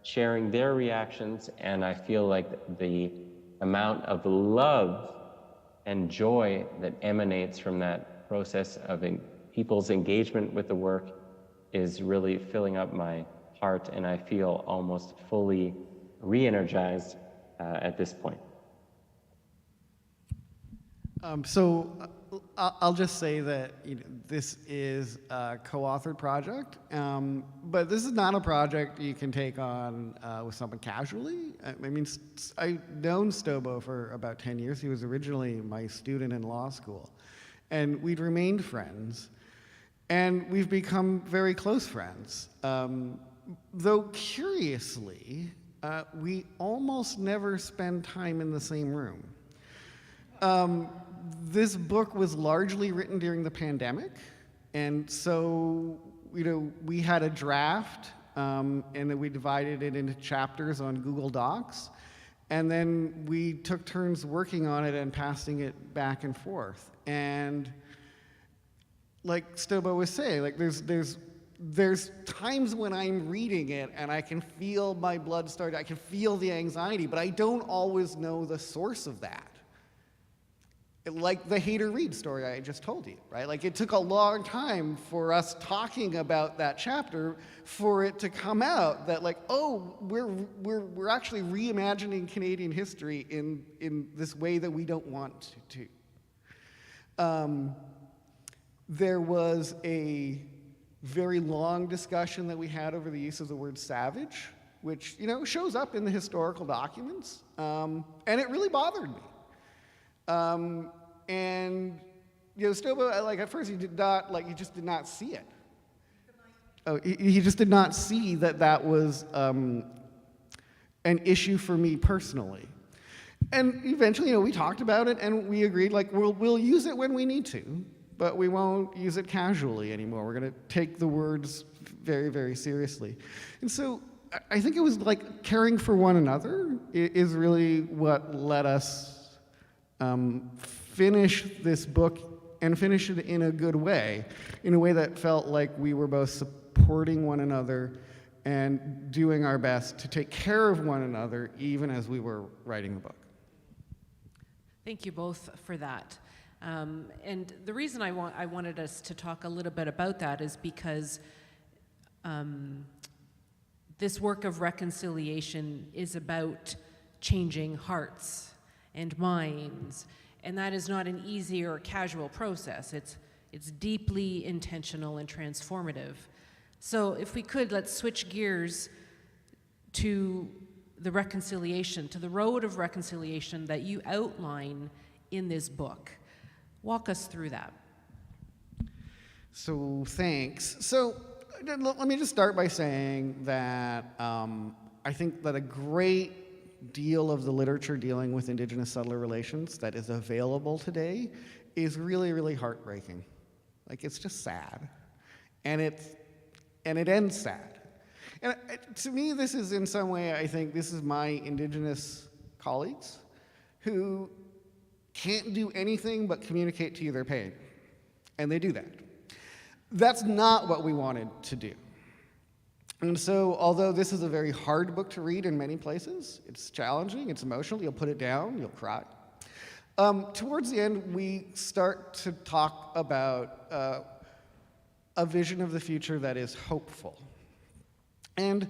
sharing their reactions, and I feel like the amount of love and joy that emanates from that process of people's engagement with the work is really filling up my heart, and I feel almost fully re-energized at this point. I'll just say that this is a co-authored project, but this is not a project you can take on with someone casually. I mean, I've known Stobo for about 10 years. He was originally my student in law school, and we'd remained friends, and we've become very close friends. Though curiously, we almost never spend time in the same room. This book was largely written during the pandemic, and so we had a draft, and then we divided it into chapters on Google Docs, and then we took turns working on it and passing it back and forth. And like Stobo was saying, like there's times when I'm reading it and I can feel my blood start, I can feel the anxiety, but I don't always know the source of that. Like the Hater Reed story I just told you, right? Like it took a long time for us talking about that chapter for it to come out that like, oh, we're actually reimagining Canadian history in this way that we don't want to. There was a very long discussion that we had over the use of the word savage, which shows up in the historical documents, and it really bothered me. And Stobo, like at first he just did not see it. Oh, he just did not see that was an issue for me personally. And eventually, we talked about it and we agreed, like we'll use it when we need to, but we won't use it casually anymore. We're going to take the words very, very seriously. And so I think it was like caring for one another is really what let us finish this book and finish it in a good way, in a way that felt like we were both supporting one another and doing our best to take care of one another even as we were writing the book. Thank you both for that. And the reason I wanted us to talk a little bit about that is because this work of reconciliation is about changing hearts and minds, and that is not an easy or casual process. It's deeply intentional and transformative. So if we could, let's switch gears to the reconciliation, to the road of reconciliation that you outline in this book. Walk us through that. So thanks. So let me just start by saying that I think that a great deal of the literature dealing with Indigenous settler relations that is available today is really, really heartbreaking. Like, it's just sad. And it ends sad. And to me, this is in some way, I think this is my Indigenous colleagues who can't do anything but communicate to you their pain. And they do that. That's not what we wanted to do. And so, although this is a very hard book to read in many places, it's challenging, it's emotional, you'll put it down, you'll cry. Towards the end, we start to talk about a vision of the future that is hopeful. And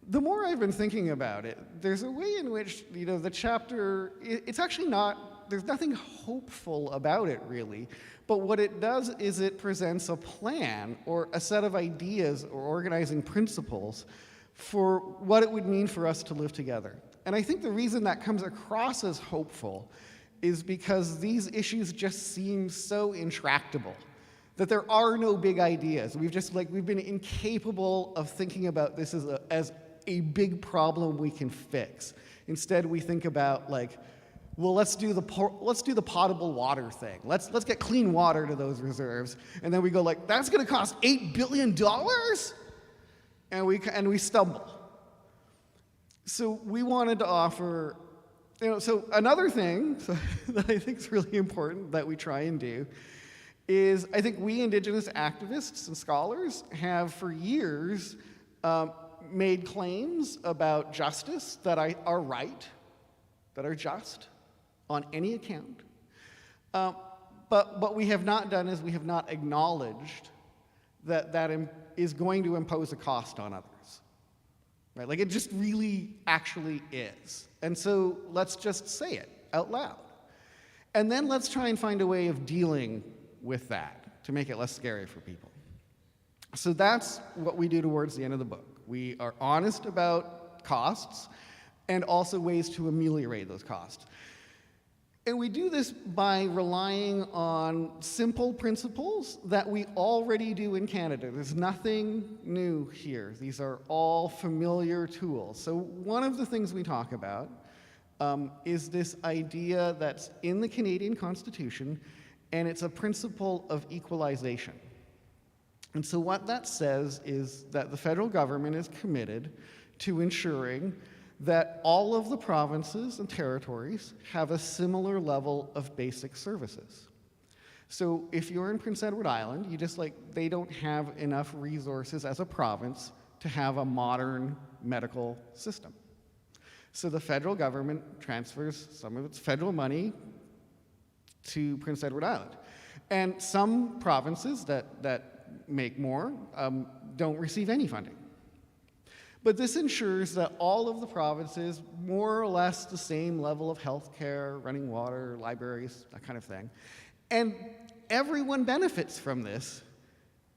the more I've been thinking about it, there's a way in which, the chapter, it's actually not, there's nothing hopeful about it really, but what it does is it presents a plan or a set of ideas or organizing principles for what it would mean for us to live together. And I think the reason that comes across as hopeful is because these issues just seem so intractable, that there are no big ideas. We've been incapable of thinking about this as a big problem we can fix. Instead, we think about well, let's do the potable water thing. Let's get clean water to those reserves, and then we go that's going to cost $8 billion, and we stumble. So we wanted to offer, So another thing that I think is really important that we try and do is I think we Indigenous activists and scholars have for years made claims about justice that are right, that are just, on any account. But what we have not done is we have not acknowledged that is going to impose a cost on others. Right? It just really actually is. And so let's just say it out loud. And then let's try and find a way of dealing with that to make it less scary for people. So that's what we do towards the end of the book. We are honest about costs and also ways to ameliorate those costs. And we do this by relying on simple principles that we already do in Canada. There's nothing new here. These are all familiar tools. So one of the things we talk about is this idea that's in the Canadian Constitution, and it's a principle of equalization. And so what that says is that the federal government is committed to ensuring that all of the provinces and territories have a similar level of basic services. So if you're in Prince Edward Island, they don't have enough resources as a province to have a modern medical system. So the federal government transfers some of its federal money to Prince Edward Island. And some provinces that make more don't receive any funding. But this ensures that all of the provinces, more or less the same level of health care, running water, libraries, that kind of thing. And everyone benefits from this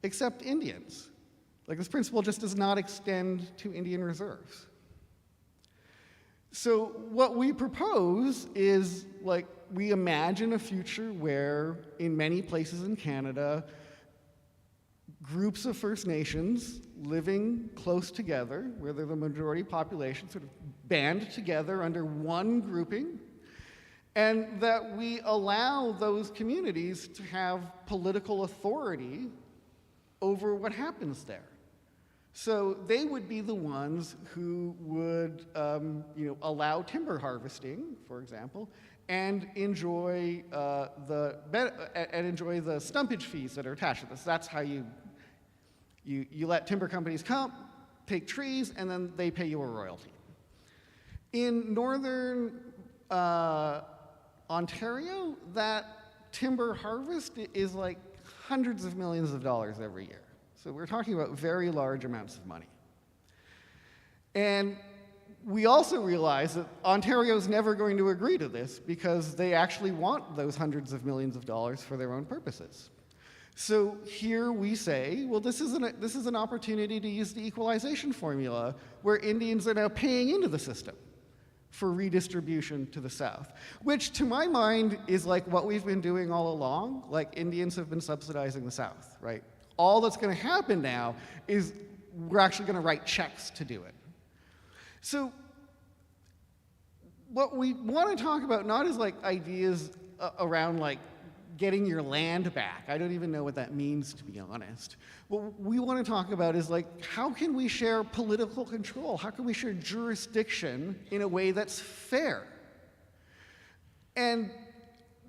except Indians. This principle just does not extend to Indian reserves. So what we propose is, we imagine a future where, in many places in Canada, groups of First Nations living close together, where they're the majority population, sort of band together under one grouping, and that we allow those communities to have political authority over what happens there. So they would be the ones who would allow timber harvesting, for example, and enjoy the stumpage fees that are attached to this. That's how you let timber companies come, take trees, and then they pay you a royalty. In northern Ontario, that timber harvest is hundreds of millions of dollars every year. So we're talking about very large amounts of money. And we also realize that Ontario is never going to agree to this because they actually want those hundreds of millions of dollars for their own purposes. So here we say, well, this is an opportunity to use the equalization formula where Indians are now paying into the system for redistribution to the South, which to my mind is what we've been doing all along. Indians have been subsidizing the South, right? All that's going to happen now is we're actually going to write checks to do it. So what we want to talk about not is ideas around getting your land back. I don't even know what that means, to be honest. What we want to talk about is how can we share political control? How can we share jurisdiction in a way that's fair? And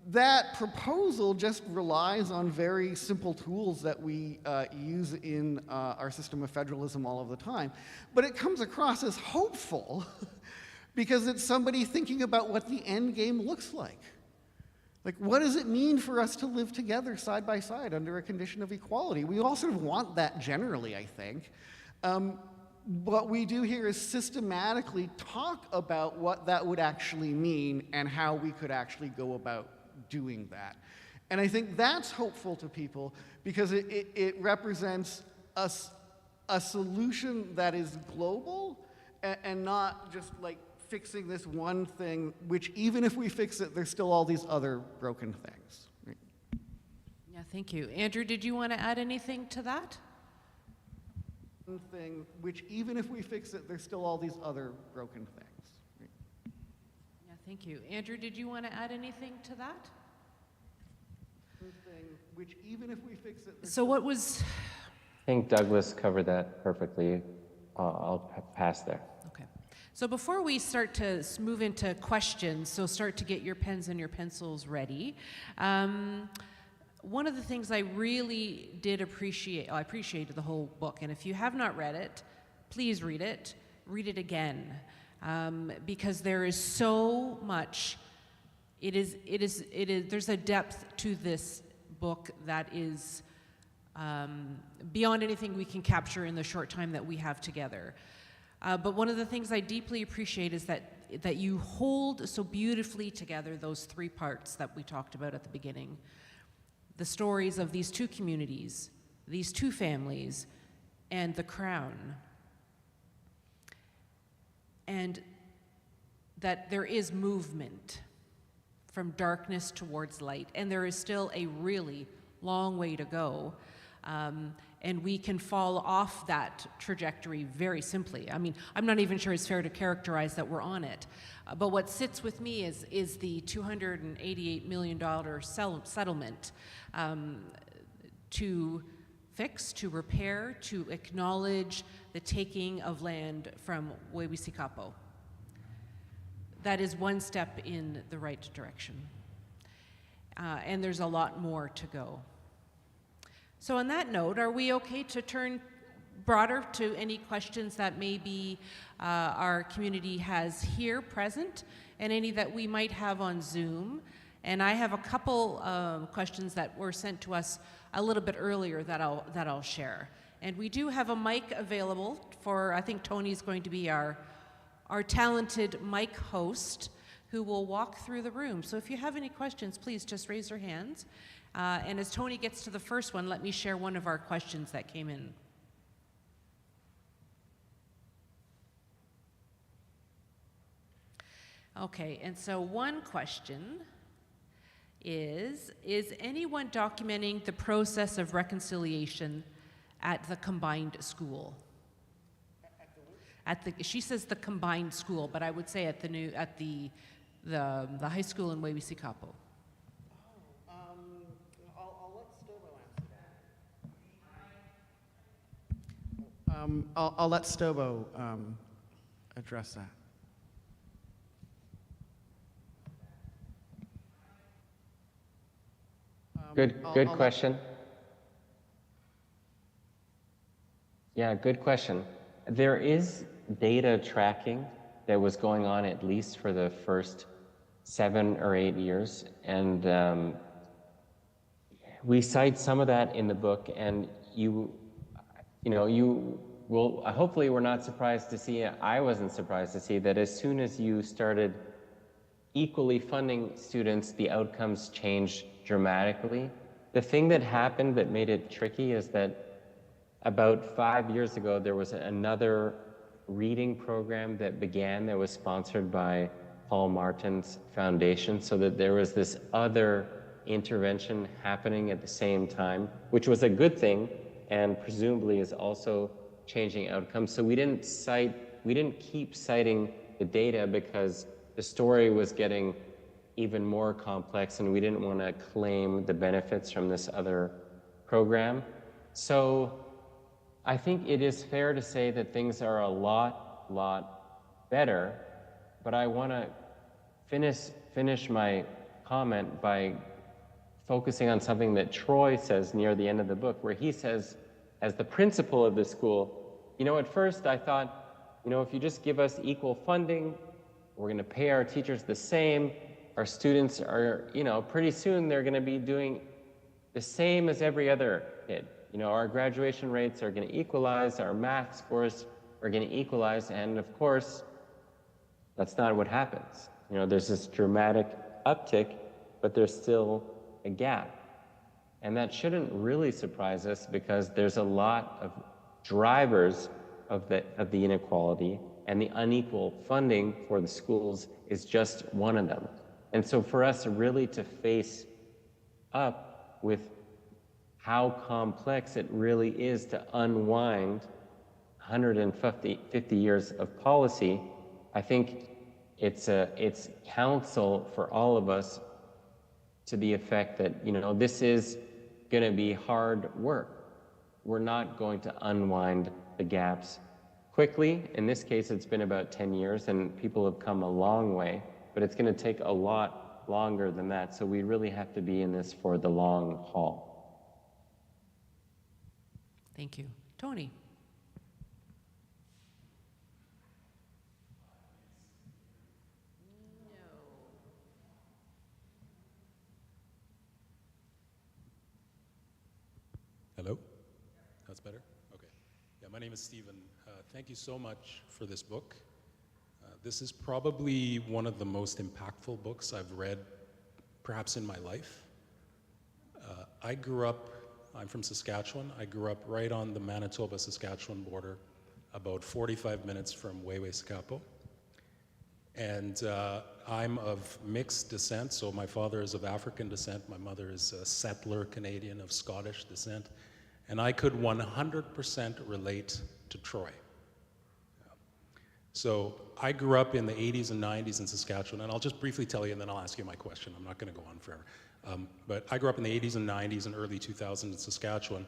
that proposal just relies on very simple tools that we use in our system of federalism all of the time. But it comes across as hopeful because it's somebody thinking about what the end game looks like. What does it mean for us to live together side by side under a condition of equality? We all sort of want that generally, I think. What we do here is systematically talk about what that would actually mean and how we could actually go about doing that. And I think that's hopeful to people because it represents a solution that is global and not just fixing this one thing, which even if we fix it, there's still all these other broken things. Right? Yeah, thank you. Andrew, did you want to add anything to that? One thing, which even if we fix it, there's still all these other broken things. Right? Yeah, thank you. Andrew, did you want to add anything to that? One thing, which even if we fix it, So what was... I think Douglas covered that perfectly. I'll pass there. Okay. So before we start to move into questions, so start to get your pens and your pencils ready. One of the things I really did appreciate, I appreciated the whole book, and if you have not read it, please read it again, because there is so much, there's a depth to this book that is beyond anything we can capture in the short time that we have together. But one of the things I deeply appreciate is that you hold so beautifully together those three parts that we talked about at the beginning. The stories of these two communities, these two families, and the crown. And that there is movement from darkness towards light, and there is still a really long way to go. And we can fall off that trajectory very simply. I mean, I'm not even sure it's fair to characterize that we're on it. But what sits with me is the $288 million settlement to fix, to repair, to acknowledge the taking of land from Wewisi-Kapo. That is one step in the right direction. And there's a lot more to go. So on that note, are we okay to turn broader to any questions that maybe our community has here present and any that we might have on Zoom? And I have a couple questions that were sent to us a little bit earlier that I'll share. And we do have a mic available for, I think Tony's going to be our talented mic host who will walk through the room. So if you have any questions, please just raise your hands. And as Tony gets to the first one, let me share one of our questions that came in. Okay, and so one question is anyone documenting the process of reconciliation at the combined school? She says the combined school, but I would say at the high school in Wewisi-Kapo. I'll let Stobo address that. Good question. Yeah, good question. There is data tracking that was going on at least for the first 7 or 8 years, and we cite some of that in the book. And you will hopefully we're not surprised to see. I wasn't surprised to see that as soon as you started equally funding students, the outcomes changed dramatically. The thing that happened that made it tricky is that about 5 years ago, there was another reading program that began that was sponsored by Paul Martin's foundation, so that there was this other intervention happening at the same time, which was a good thing and presumably is also changing outcomes. So we didn't keep citing the data because the story was getting even more complex and we didn't want to claim the benefits from this other program. So I think it is fair to say that things are a lot better, but I want to finish my comment by focusing on something that Troy says near the end of the book, where he says, as the principal of the school, at first I thought, if you just give us equal funding, we're going to pay our teachers the same, our students are, pretty soon they're going to be doing the same as every other kid. Our graduation rates are going to equalize, our math scores are going to equalize, and of course, that's not what happens. There's this dramatic uptick, but there's still a gap. And that shouldn't really surprise us because there's a lot of drivers of the inequality, and the unequal funding for the schools is just one of them. And so for us really to face up with how complex it really is to unwind 150 years of policy, I think it's counsel for all of us to the effect that, this is going to be hard work. We're not going to unwind the gaps quickly. In this case, it's been about 10 years and people have come a long way, but it's going to take a lot longer than that. So we really have to be in this for the long haul. Thank you. Tony. Hello? That's better? Okay. Yeah, my name is Stephen. Thank you so much for this book. This is probably one of the most impactful books I've read perhaps in my life. I'm from Saskatchewan. I grew up right on the Manitoba-Saskatchewan border, about 45 minutes from Wewisi-Kapo. And I'm of mixed descent, so my father is of African descent, my mother is a settler Canadian of Scottish descent, And I could 100% relate to Troy. So I grew up in the 80s and 90s in Saskatchewan, and I'll just briefly tell you, and then I'll ask you my question. I'm not going to go on forever. But I grew up in the 80s and 90s and early 2000s in Saskatchewan,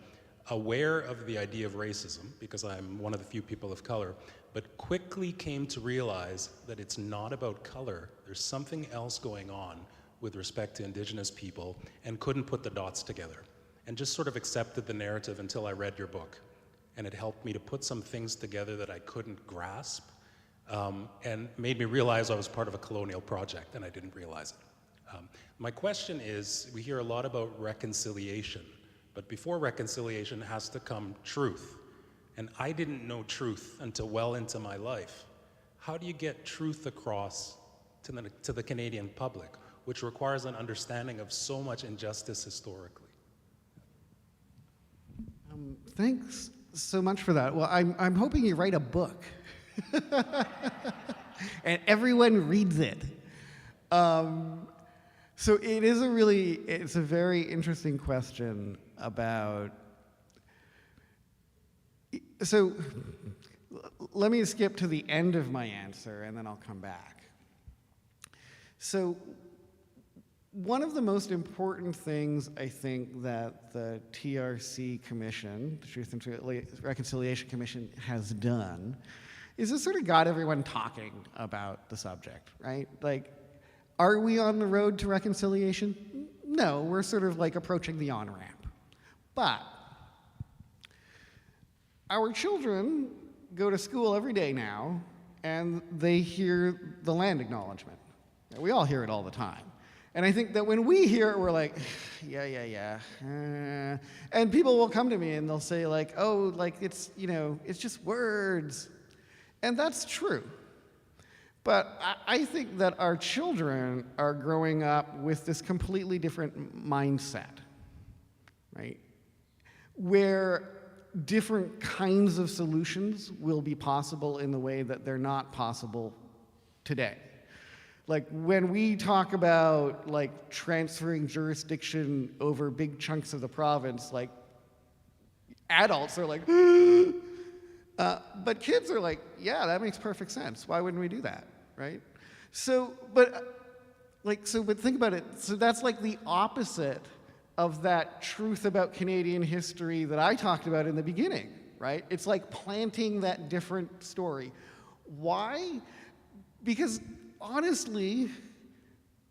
aware of the idea of racism, because I'm one of the few people of color, but quickly came to realize that it's not about color. There's something else going on with respect to Indigenous people, and couldn't put the dots together. And just sort of accepted the narrative until I read your book. And it helped me to put some things together that I couldn't grasp, and made me realize I was part of a colonial project, and I didn't realize it. My question is, we hear a lot about reconciliation, but before reconciliation has to come truth. And I didn't know truth until well into my life. How do you get truth across to the Canadian public, which requires an understanding of so much injustice historically? Thanks so much for that. Well, I'm hoping you write a book. And everyone reads it. So it's a very interesting question about, so let me skip to the end of my answer and then I'll come back. So one of the most important things I think that the TRC Commission, the Truth and Reconciliation Commission, has done is it sort of got everyone talking about the subject, right? Like, are we on the road to reconciliation? No, we're sort of like approaching the on-ramp. But our children go to school every day now and they hear the land acknowledgement. We all hear it all the time. And I think that when we hear it, we're like, yeah. And people will come to me and they'll say like, oh, like it's just words. And that's true. But I think that our children are growing up with this completely different mindset, right? Where different kinds of solutions will be possible in the way that they're not possible today. Like when we talk about like transferring jurisdiction over big chunks of the province, like adults are like, but kids are like, yeah, that makes perfect sense. Why wouldn't we do that, right? But think about it. So that's like the opposite of that truth about Canadian history that I talked about in the beginning, right? It's like planting that different story. Why? Because honestly,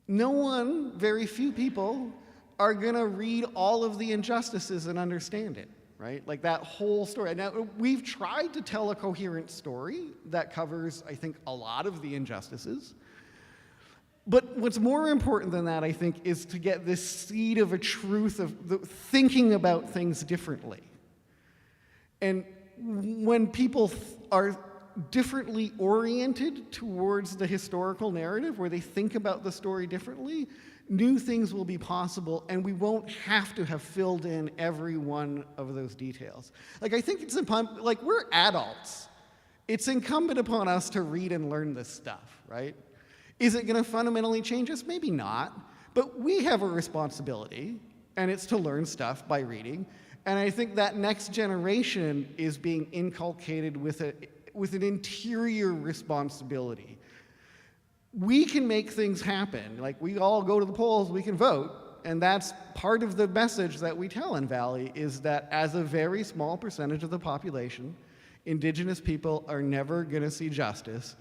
very few people are gonna read all of the injustices and understand it, right? Like that whole story. Now, we've tried to tell a coherent story that covers, I think, a lot of the injustices. But what's more important than that, I think, is to get this seed of a truth of thinking about things differently. And when people are differently oriented towards the historical narrative, where they think about the story differently, new things will be possible, and we won't have to have filled in every one of those details. Like, I think we're adults. It's incumbent upon us to read and learn this stuff, right? Is it gonna fundamentally change us? Maybe not, but we have a responsibility, and it's to learn stuff by reading. And I think that next generation is being inculcated with an interior responsibility. We can make things happen. Like, we all go to the polls, we can vote, and that's part of the message that we tell in Valley, is that as a very small percentage of the population, Indigenous people are never gonna see justice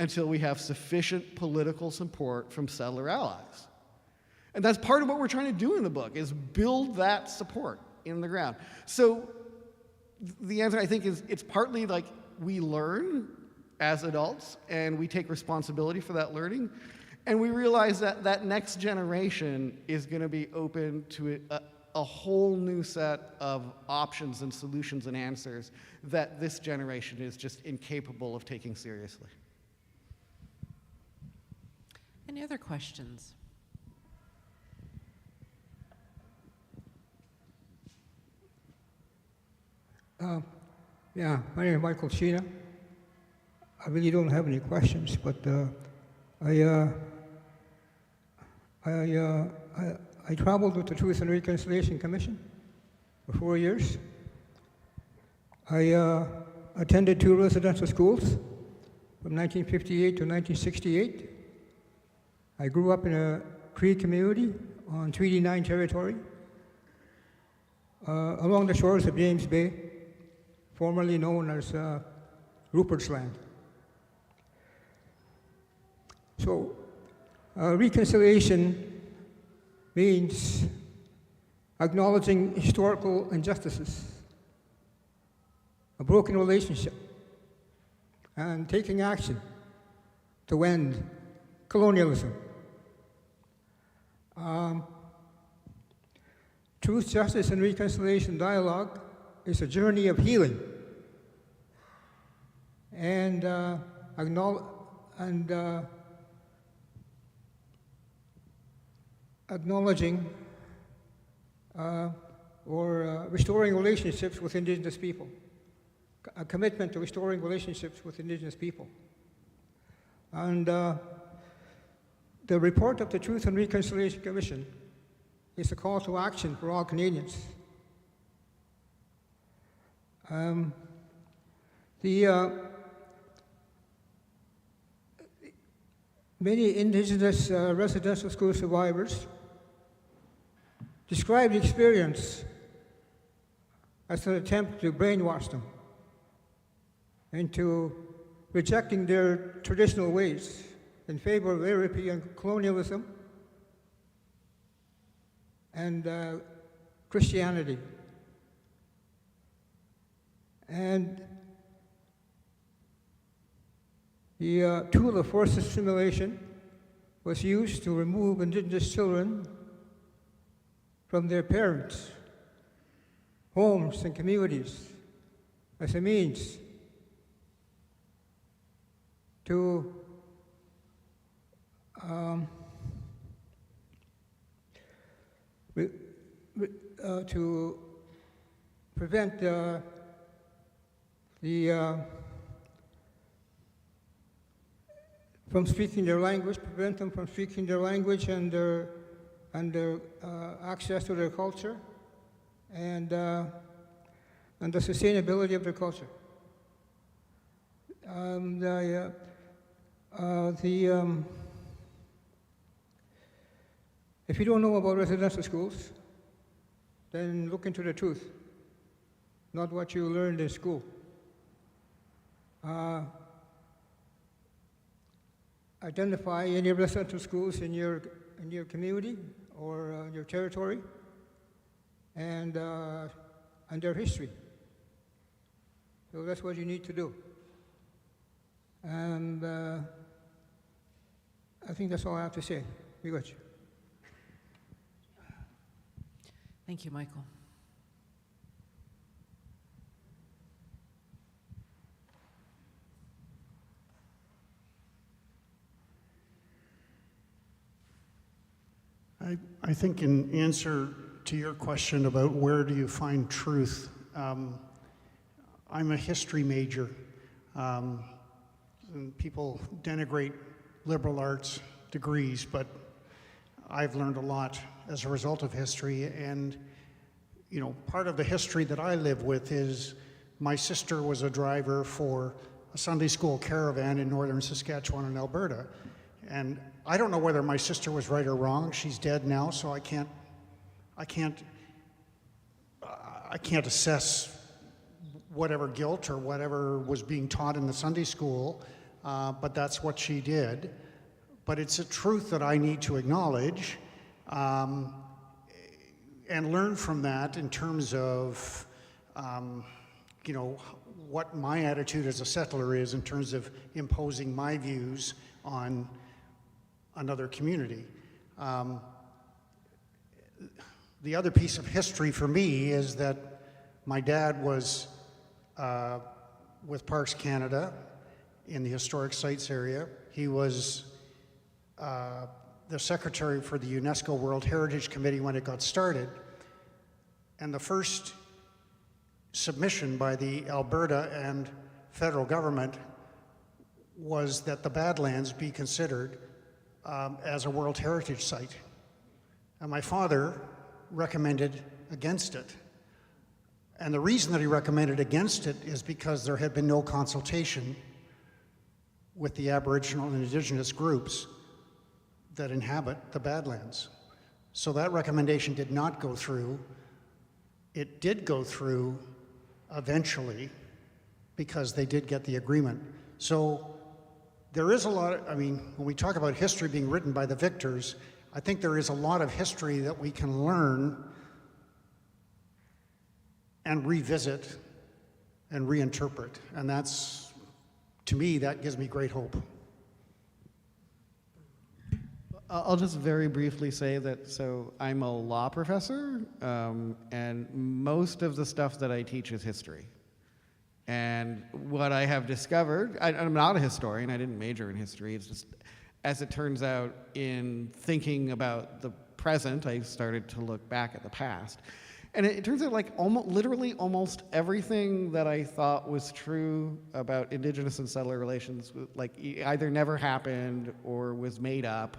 until we have sufficient political support from settler allies. And that's part of what we're trying to do in the book, is build that support in the ground. So the answer, I think, is it's partly like we learn as adults and we take responsibility for that learning, and we realize that that next generation is gonna be open to a whole new set of options and solutions and answers that this generation is just incapable of taking seriously. Any other questions? Yeah, my name is Michael Sheena. I really don't have any questions, but I traveled with the Truth and Reconciliation Commission for 4 years, I attended 2 residential schools from 1958 to 1968. I grew up in a Cree community on Treaty 9 territory along the shores of James Bay, formerly known as Rupert's Land. So reconciliation means acknowledging historical injustices, a broken relationship, and taking action to end colonialism. Truth, justice, and reconciliation dialogue is a journey of healing and acknowledging or restoring relationships with Indigenous people, a commitment to restoring relationships with Indigenous people. And the report of the Truth and Reconciliation Commission is a call to action for all Canadians. Many Indigenous residential school survivors describe the experience as an attempt to brainwash them into rejecting their traditional ways in favor of European colonialism and Christianity. And the tool of forced assimilation was used to remove Indigenous children from their parents, homes, and communities as a means to prevent from speaking their language, prevent them from speaking their language and their access to their culture and the sustainability of their culture. If you don't know about residential schools, then look into the truth, not what you learned in school. Identify any residential schools in your community or your territory, and their history. So that's what you need to do. And I think that's all I have to say. Be good. Thank you, Michael. I think in answer to your question about where do you find truth, I'm a history major. And people denigrate liberal arts degrees, but I've learned a lot as a result of history. And, you know, part of the history that I live with is my sister was a driver for a Sunday school caravan in northern Saskatchewan and Alberta. And I don't know whether my sister was right or wrong. She's dead now, so I can't assess whatever guilt or whatever was being taught in the Sunday school, but that's what she did. But it's a truth that I need to acknowledge and learn from that in terms of, you know, what my attitude as a settler is in terms of imposing my views on another community. The other piece of history for me is that my dad was with Parks Canada in the historic sites area. He was the secretary for the UNESCO World Heritage Committee when it got started. And the first submission by the Alberta and federal government was that the Badlands be considered as a World Heritage Site. And my father recommended against it. And the reason that he recommended against it is because there had been no consultation with the Aboriginal and Indigenous groups that inhabit the Badlands. So that recommendation did not go through. It did go through eventually because they did get the agreement. So there is a lot of, I mean, when we talk about history being written by the victors, I think there is a lot of history that we can learn and revisit and reinterpret. And that's, to me, that gives me great hope. I'll just very briefly say that, so I'm a law professor, and most of the stuff that I teach is history. And what I have discovered, I'm not a historian, I didn't major in history, it's just, as it turns out, in thinking about the present, I started to look back at the past. And it turns out like literally almost everything that I thought was true about Indigenous and settler relations like either never happened or was made up.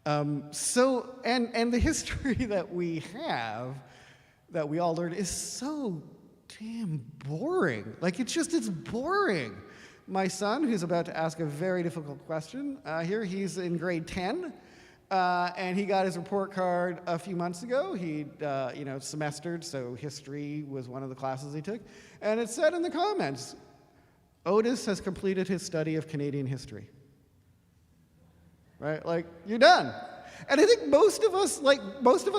And the history that we have, that we all learn, is so damn boring. Like it's boring. My son, who's about to ask a very difficult question, here he's in grade 10, and he got his report card a few months ago. He'd, semestered, so history was one of the classes he took, and it said in the comments, Otis has completed his study of Canadian history. Right? Like, you're done. And I think most of us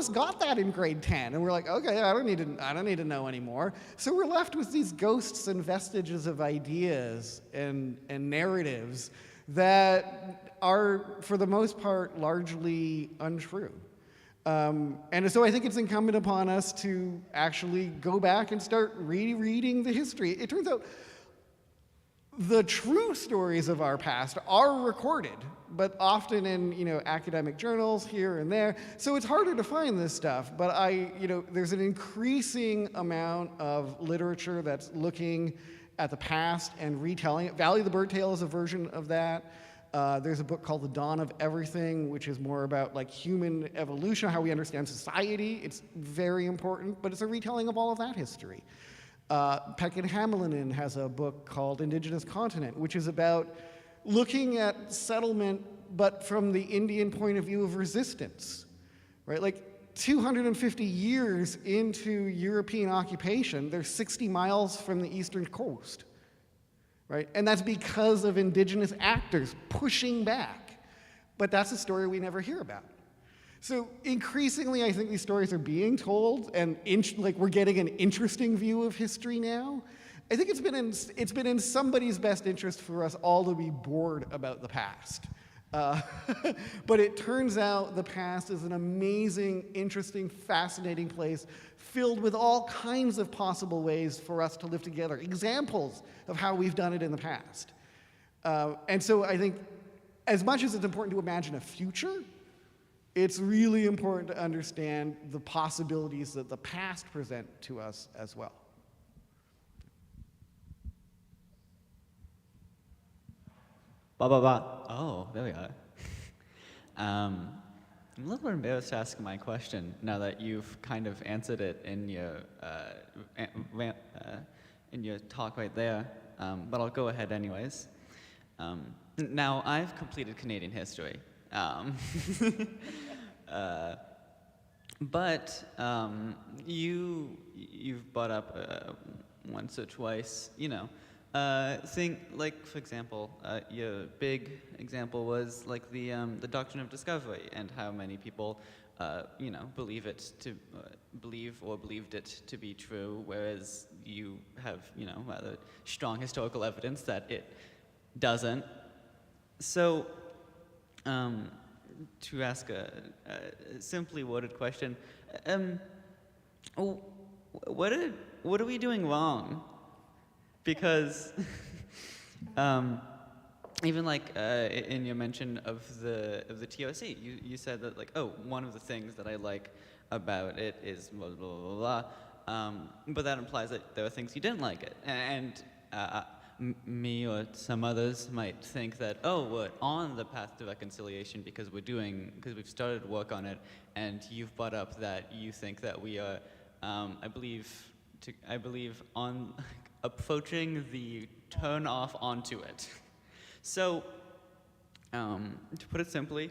got that in grade 10, and we're like, okay, I don't need to know anymore. So we're left with these ghosts and vestiges of ideas and narratives that are, for the most part, largely untrue. And so I think it's incumbent upon us to actually go back and start rereading the history. It turns out the true stories of our past are recorded, but often in academic journals here and there. So it's harder to find this stuff. But there's an increasing amount of literature that's looking at the past and retelling it. Valley of the Birdtail is a version of that. There's a book called The Dawn of Everything, which is more about like human evolution, how we understand society. It's very important, but it's a retelling of all of that history. Pekka Hämeenlinna has a book called Indigenous Continent, which is about looking at settlement, but from the Indian point of view of resistance, right? Like 250 years into European occupation, they're 60 miles from the eastern coast, right? And that's because of Indigenous actors pushing back. But that's a story we never hear about. So increasingly, I think these stories are being told, and we're getting an interesting view of history now. I think it's been in somebody's best interest for us all to be bored about the past. But it turns out the past is an amazing, interesting, fascinating place filled with all kinds of possible ways for us to live together, examples of how we've done it in the past. And so I think as much as it's important to imagine a future, it's really important to understand the possibilities that the past present to us as well. Oh, there we are. I'm a little embarrassed to ask my question now that you've kind of answered it in your talk right there, but I'll go ahead anyways. Now, I've completed Canadian history. But you've brought up once or twice, thing like, for example, your big example was like the doctrine of discovery and how many people, believed it to be true, whereas you have, rather strong historical evidence that it doesn't. So, to ask a simply worded question, what are we doing wrong? Because even like in your mention of the TRC, you said that like, oh, one of the things that I like about it is blah blah blah blah, but that implies that there are things you didn't like it, and me or some others might think that, oh, we're on the path to reconciliation because we've started work on it, and you've brought up that you think that we are, I believe, I believe, on approaching the turn off onto it. So, to put it simply,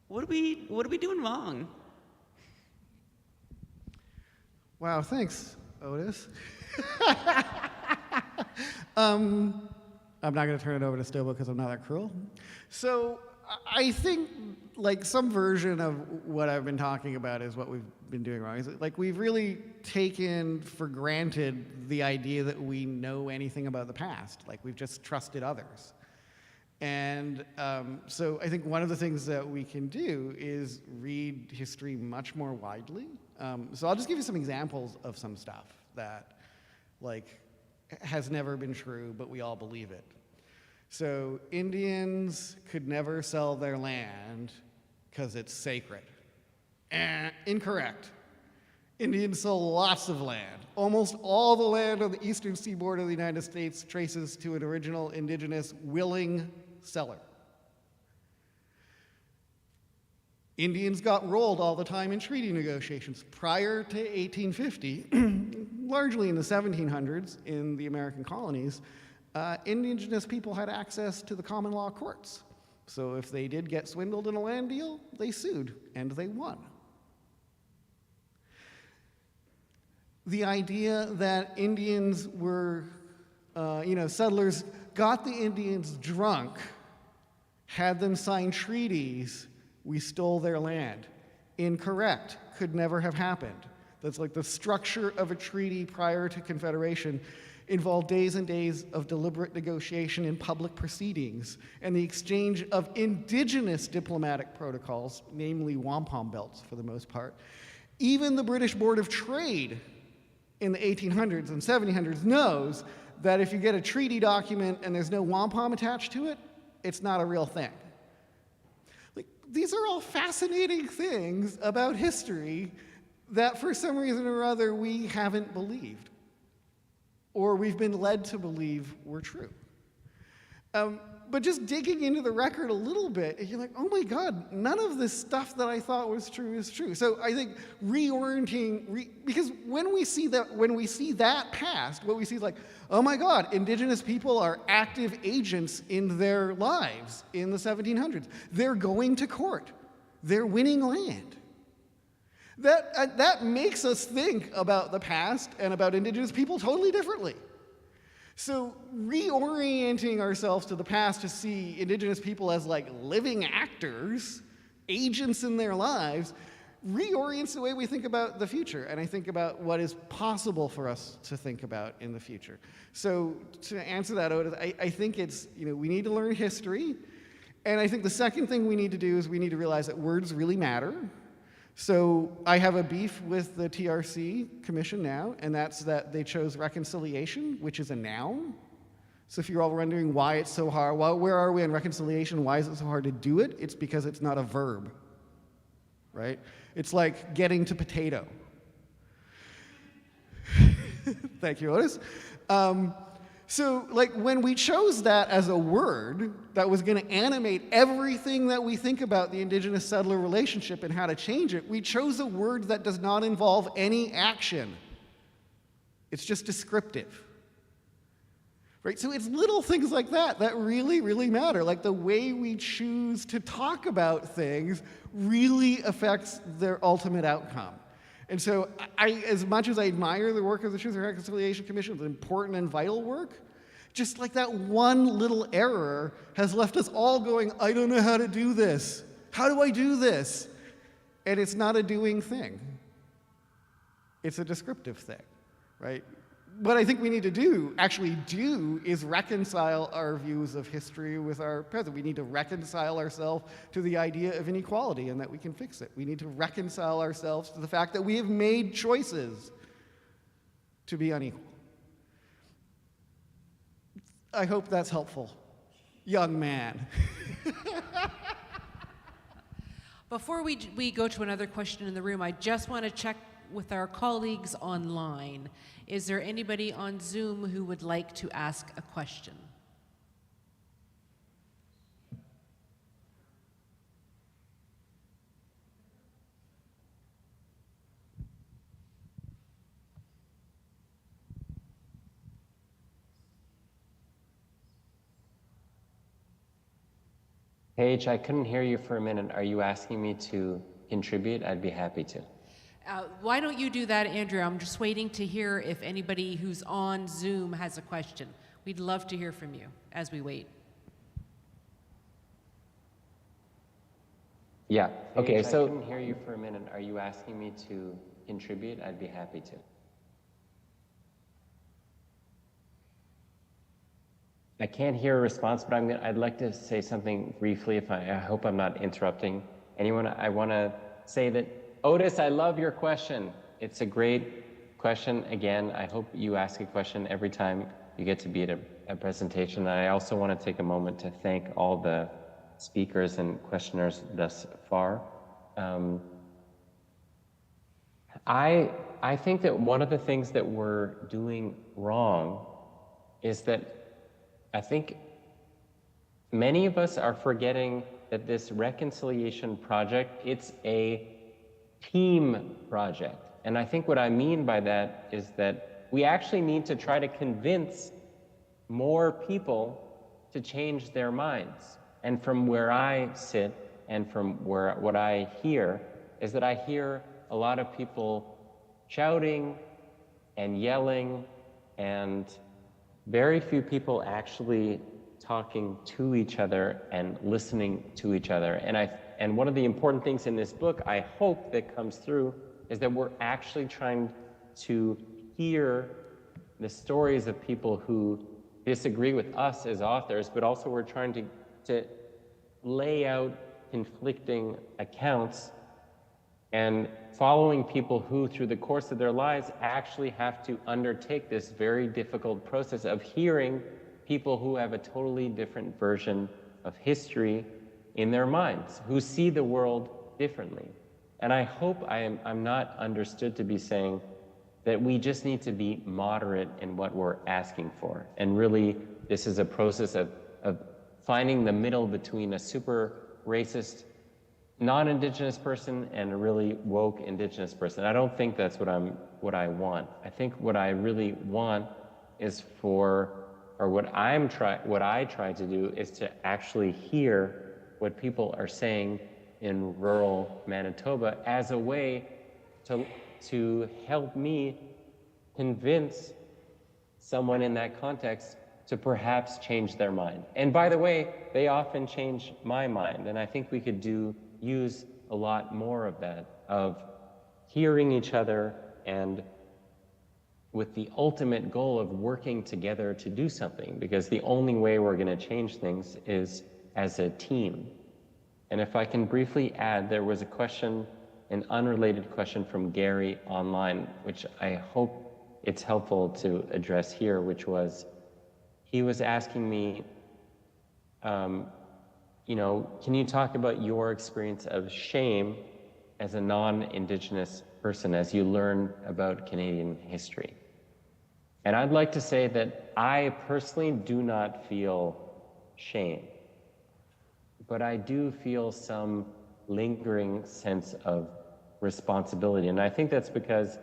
what are we doing wrong? Wow, thanks, Otis. I'm not going to turn it over to Stobo because I'm not that cruel. So I think like some version of what I've been talking about is what we've been doing wrong. Is like we've really taken for granted the idea that we know anything about the past. Like we've just trusted others. And so I think one of the things that we can do is read history much more widely. So I'll just give you some examples of some stuff that like has never been true, but we all believe it. So Indians could never sell their land because it's sacred. Incorrect. Indians sell lots of land. Almost all the land on the eastern seaboard of the United States traces to an original indigenous willing seller. Indians got rolled all the time in treaty negotiations. Prior to 1850, largely in the 1700s in the American colonies, indigenous people had access to the common law courts. So if they did get swindled in a land deal, they sued, and they won. The idea that Indians were, settlers got the Indians drunk, had them sign treaties, we stole their land. Incorrect. Could never have happened. That's like the structure of a treaty prior to Confederation involved days and days of deliberate negotiation in public proceedings and the exchange of indigenous diplomatic protocols, namely wampum belts for the most part. Even the British Board of Trade in the 1800s and 1700s knows that if you get a treaty document and there's no wampum attached to it, it's not a real thing. Like, these are all fascinating things about history that for some reason or other we haven't believed, or we've been led to believe were true. But just digging into the record a little bit, you're like, oh my God, none of this stuff that I thought was true is true. So I think reorienting, because when we see that past, what we see is like, oh my God, indigenous people are active agents in their lives in the 1700s. They're going to court. They're winning land. That makes us think about the past and about indigenous people totally differently. So reorienting ourselves to the past to see indigenous people as like living actors, agents in their lives, reorients the way we think about the future, and I think about what is possible for us to think about in the future. So to answer that, Otis, I think it's, we need to learn history, and I think the second thing we need to do is we need to realize that words really matter. So I have a beef with the TRC Commission now, and that's that they chose reconciliation, which is a noun. So if you're all wondering why it's so hard, where are we on reconciliation? Why is it so hard to do it? It's because it's not a verb, right? It's like getting to potato. Thank you, Otis. So like when we chose that as a word that was going to animate everything that we think about the indigenous settler relationship and how to change it, we chose a word that does not involve any action. It's just descriptive. Right? So it's little things like that that really, really matter. Like the way we choose to talk about things really affects their ultimate outcome. And so as much as I admire the work of the Truth and Reconciliation Commission, it's important and vital work, just like that one little error has left us all going, I don't know how to do this. How do I do this? And it's not a doing thing. It's a descriptive thing, right? What I think we need to actually do, is reconcile our views of history with our present. We need to reconcile ourselves to the idea of inequality and that we can fix it. We need to reconcile ourselves to the fact that we have made choices to be unequal. I hope that's helpful, young man. Before we go to another question in the room, I just want to check with our colleagues online. Is there anybody on Zoom who would like to ask a question? Paige, I couldn't hear you for a minute. Are you asking me to contribute? I'd be happy to. Why don't you do that, Andrea? I'm just waiting to hear if anybody who's on Zoom has a question. We'd love to hear from you as we wait. Yeah. Okay, so I couldn't hear you for a minute. Are you asking me to contribute? I'd be happy to. I can't hear a response, but I'd like to say something briefly. I hope I'm not interrupting anyone. I want to say that, Otis, I love your question. It's a great question. Again, I hope you ask a question every time you get to be at a presentation. And I also want to take a moment to thank all the speakers and questioners thus far. I think that one of the things that we're doing wrong is that I think many of us are forgetting that this reconciliation project, it's a team project. And I think what I mean by that is that we actually need to try to convince more people to change their minds. And from where I sit and from what I hear is that I hear a lot of people shouting and yelling, and very few people actually talking to each other and listening to each other. And one of the important things in this book, I hope that comes through, is that we're actually trying to hear the stories of people who disagree with us as authors, but also we're trying to lay out conflicting accounts and following people who, through the course of their lives, actually have to undertake this very difficult process of hearing people who have a totally different version of history in their minds, who see the world differently. And I hope I'm not understood to be saying that we just need to be moderate in what we're asking for. And really, this is a process of finding the middle between a super racist non-Indigenous person and a really woke Indigenous person. I don't think that's what I want. I think what I really want is what I try to do is to actually hear what people are saying in rural Manitoba as a way to help me convince someone in that context to perhaps change their mind. And by the way, they often change my mind, and I think we could use a lot more of that, of hearing each other and with the ultimate goal of working together to do something, because the only way we're going to change things is as a team. And if I can briefly add, there was a question, an unrelated question from Gary online, which I hope it's helpful to address here, which was, he was asking me, can you talk about your experience of shame as a non-Indigenous person as you learn about Canadian history? And I'd like to say that I personally do not feel shame, but I do feel some lingering sense of responsibility. And I think that's because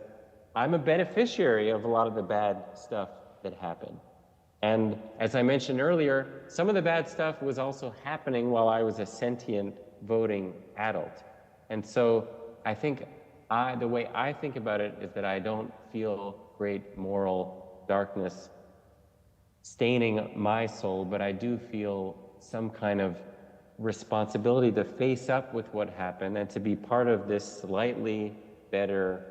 I'm a beneficiary of a lot of the bad stuff that happened. And as I mentioned earlier, some of the bad stuff was also happening while I was a sentient voting adult. And so I think the way I think about it is that I don't feel great moral darkness staining my soul, but I do feel some kind of responsibility to face up with what happened and to be part of this slightly better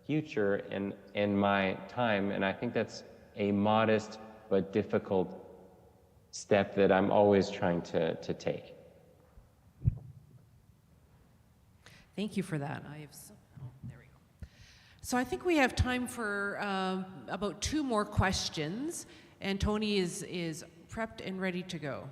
future in my time. And I think that's a modest but difficult step that I'm always trying to take. Thank you for that. There we go. So I think we have time for about 2 more questions, and Tony is prepped and ready to go.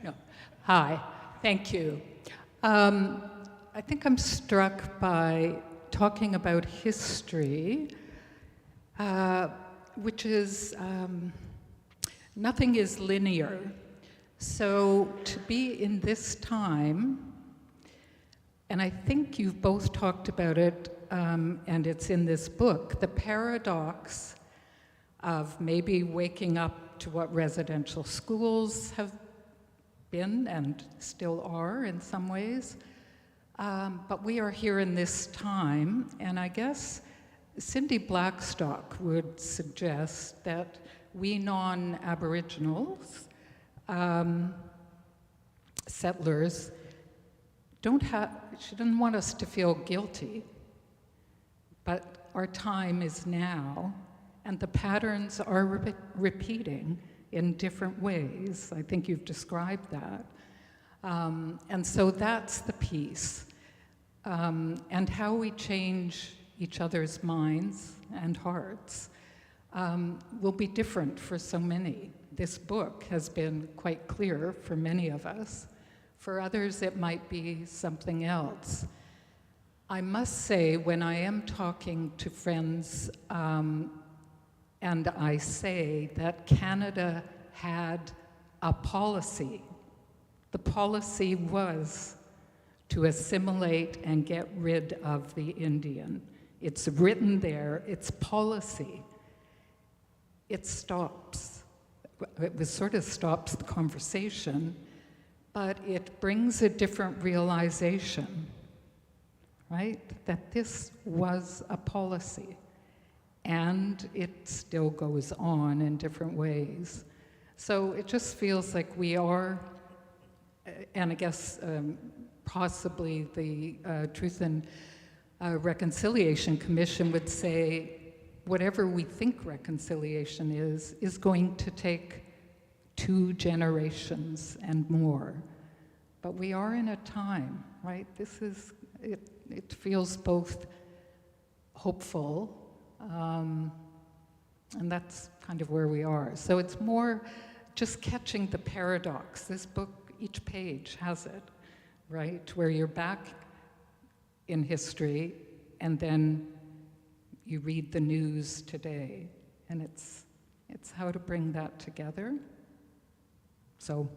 No. Hi, thank you. I think I'm struck by talking about history, which is, nothing is linear. So to be in this time and I think you've both talked about it, and it's in this book, the paradox of maybe waking up to what residential schools have been and still are in some ways. But we are here in this time, and I guess Cindy Blackstock would suggest that we non-Aboriginals, settlers, she didn't want us to feel guilty, but our time is now, and the patterns are repeating in different ways. I think you've described that. And so that's the piece. And how we change each other's minds and hearts will be different for so many. This book has been quite clear for many of us. For others, it might be something else. I must say, when I am talking to friends, and I say that Canada had a policy, the policy was to assimilate and get rid of the Indian. It's written there, it's policy. It stops. It sort of stops the conversation, but it brings a different realization, right? That this was a policy, and it still goes on in different ways. So it just feels like we are, and I guess possibly the Truth and Reconciliation Commission would say, whatever we think reconciliation is going to take 2 generations and more. But we are in a time, right? It feels both hopeful, and that's kind of where we are. So it's more just catching the paradox. This book, each page has it, right? Where you're back in history, and then you read the news today, and it's how to bring that together. So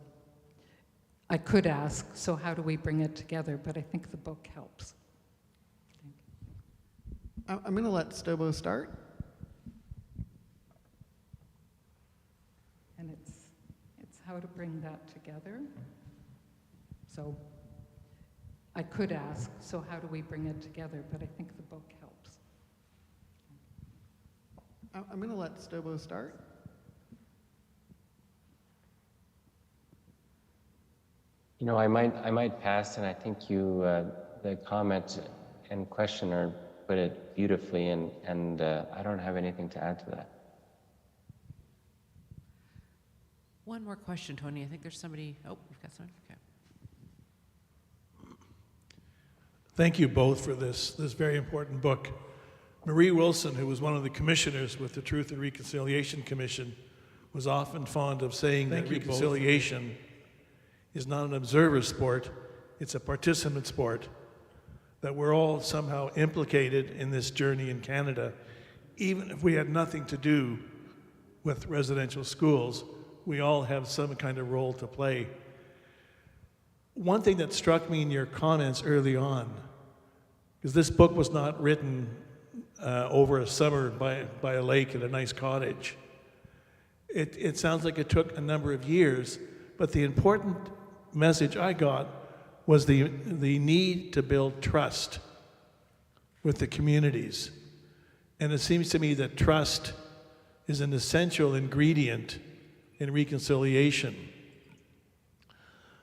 I could ask, so how do we bring it together? But I think the book helps. I'm going to let Stobo start. And it's how to bring that together. So I could ask, so how do we bring it together? But I think the book helps. I'm going to let Stobo start. You know, I might pass, and I think you, the comment and questioner put it beautifully, and I don't have anything to add to that. One more question, Tony. I think there's somebody. Oh, we've got someone. Okay. Thank you both for this very important book. Marie Wilson, who was one of the commissioners with the Truth and Reconciliation Commission, was often fond of saying that reconciliation is not an observer sport, it's a participant sport, that we're all somehow implicated in this journey in Canada. Even if we had nothing to do with residential schools, we all have some kind of role to play. One thing that struck me in your comments early on, because this book was not written over a summer by a lake at a nice cottage. It sounds like it took a number of years, but the important message I got was the need to build trust with the communities. And it seems to me that trust is an essential ingredient in reconciliation.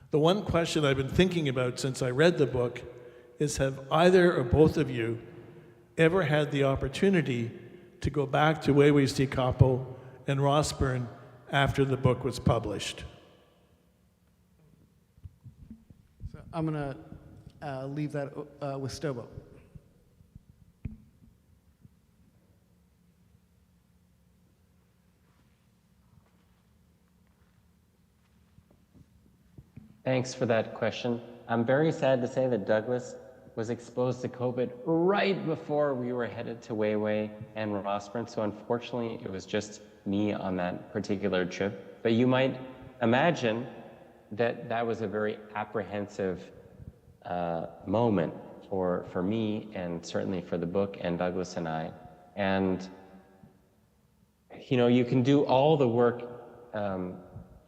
The one question I've been thinking about since I read the book is, have either or both of you ever had the opportunity to go back to Wew'suwet'en and Rossburn after the book was published? So I'm going to leave that with Stobo. Thanks for that question. I'm very sad to say that Douglas was exposed to COVID right before we were headed to Wew'suwet'en and Rossburn, so unfortunately it was just me on that particular trip. But you might imagine that that was a very apprehensive moment for me, and certainly for the book and Douglas and I. And you know, you can do all the work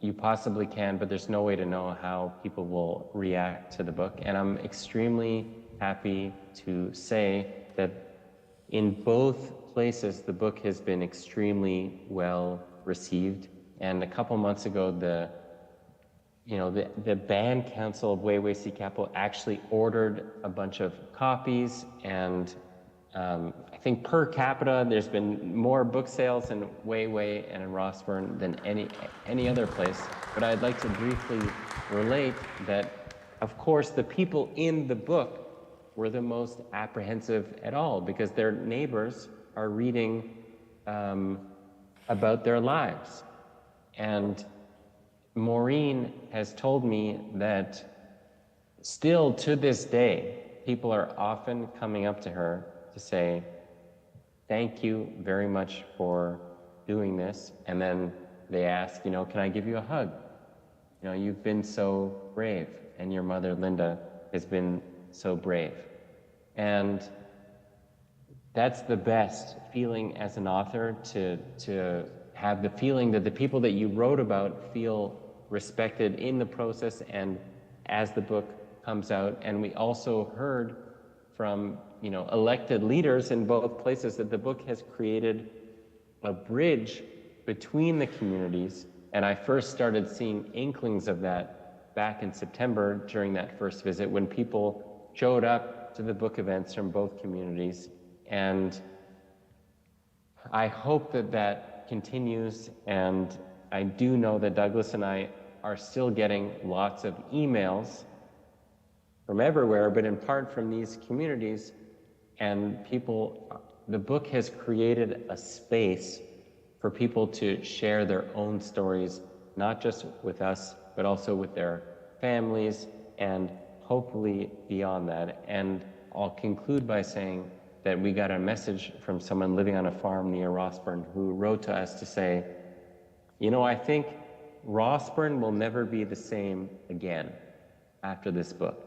you possibly can, but there's no way to know how people will react to the book. And I'm extremely happy to say that in both places, the book has been extremely well received. And a couple months ago, the band council of Weiwei Capital actually ordered a bunch of copies, and I think per capita, there's been more book sales in Weiwei and in Rossburn than any other place. But I'd like to briefly relate that, of course, the people in the book were the most apprehensive at all, because their neighbors are reading about their lives. And Maureen has told me that still to this day, people are often coming up to her to say, thank you very much for doing this. And then they ask, you know, can I give you a hug? You know, you've been so brave, and your mother, Linda, has been so brave. And that's the best feeling as an author, to have the feeling that the people that you wrote about feel respected in the process and as the book comes out. And we also heard from, you know, elected leaders in both places that the book has created a bridge between the communities. And I first started seeing inklings of that back in September during that first visit, when people showed up to the book events from both communities. And I hope that that continues, and I do know that Douglas and I are still getting lots of emails from everywhere, but in part from these communities. And people, the book has created a space for people to share their own stories, not just with us, but also with their families, and hopefully beyond that. And I'll conclude by saying that we got a message from someone living on a farm near Rossburn who wrote to us to say, you know, I think Rossburn will never be the same again after this book.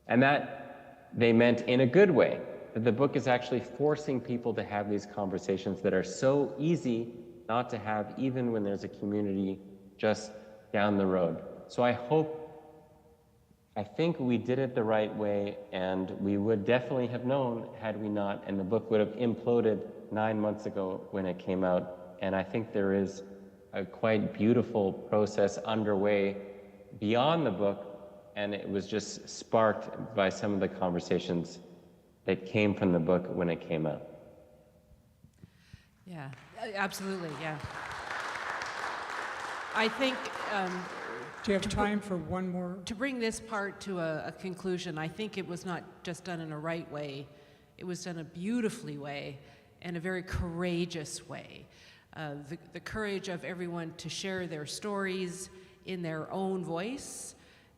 And that they meant in a good way, that the book is actually forcing people to have these conversations that are so easy not to have, even when there's a community just down the road. So I think we did it the right way, and we would definitely have known had we not, and the book would have imploded 9 months ago when it came out. And I think there is a quite beautiful process underway beyond the book, and it was just sparked by some of the conversations that came from the book when it came out. Yeah, absolutely, yeah. I think Do you have time for one more? to bring this part to a conclusion, I think it was not just done in a right way, it was done a beautifully way, and a very courageous way. The courage of everyone to share their stories in their own voice,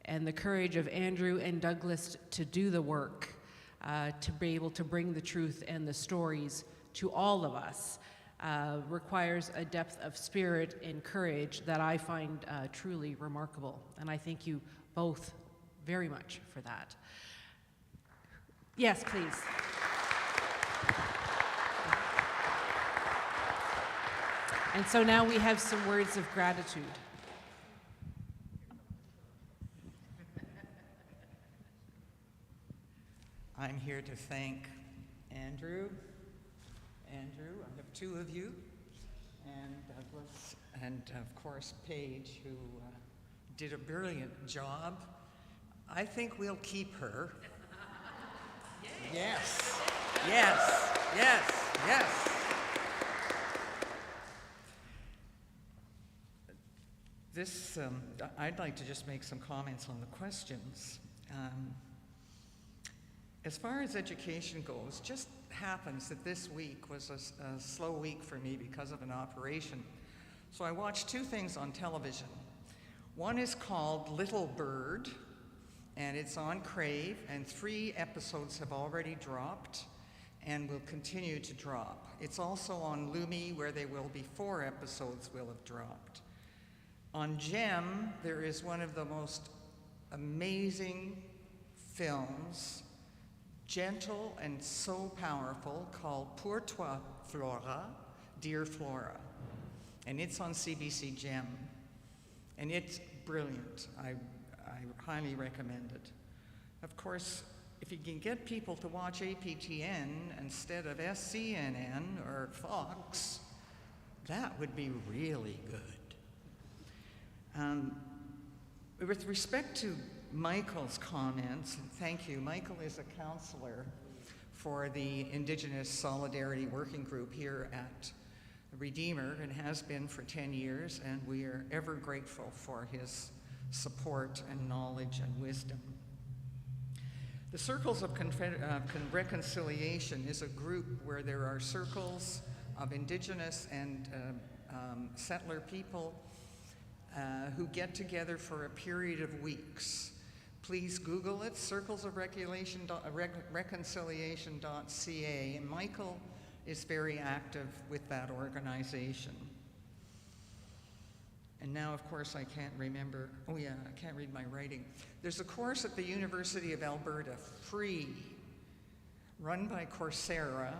and the courage of Andrew and Douglas to do the work, to be able to bring the truth and the stories to all of us, requires a depth of spirit and courage that I find truly remarkable. And I thank you both very much for that. Yes, please. And so now we have some words of gratitude. I'm here to thank Andrew. I have two of you, and Douglas, and of course Paige, who did a brilliant job. I think we'll keep her. Yes, yes, yes, yes. This, I'd like to just make some comments on the questions. As far as education goes, just happens that this week was a slow week for me because of an operation. So I watched two things on television. One is called Little Bird, and it's on Crave, and 3 episodes have already dropped and will continue to drop. It's also on Lumi, where there will be 4 episodes will have dropped. On Gem, there is one of the most amazing films, gentle and so powerful, called Pour Toi, Flora, Dear Flora. And it's on CBC Gem. And it's brilliant. I highly recommend it. Of course, if you can get people to watch APTN instead of SCNN or Fox, that would be really good. With respect to Michael's comments, thank you. Michael is a counselor for the Indigenous Solidarity Working Group here at Redeemer and has been for 10 years, and we are ever grateful for his support and knowledge and wisdom. The Circles of Reconciliation is a group where there are circles of Indigenous and settler people who get together for a period of weeks. Please Google it, circlesofreconciliation.ca, and Michael is very active with that organization. And now, of course, I can't remember, oh yeah, I can't read my writing. There's a course at the University of Alberta, free, run by Coursera,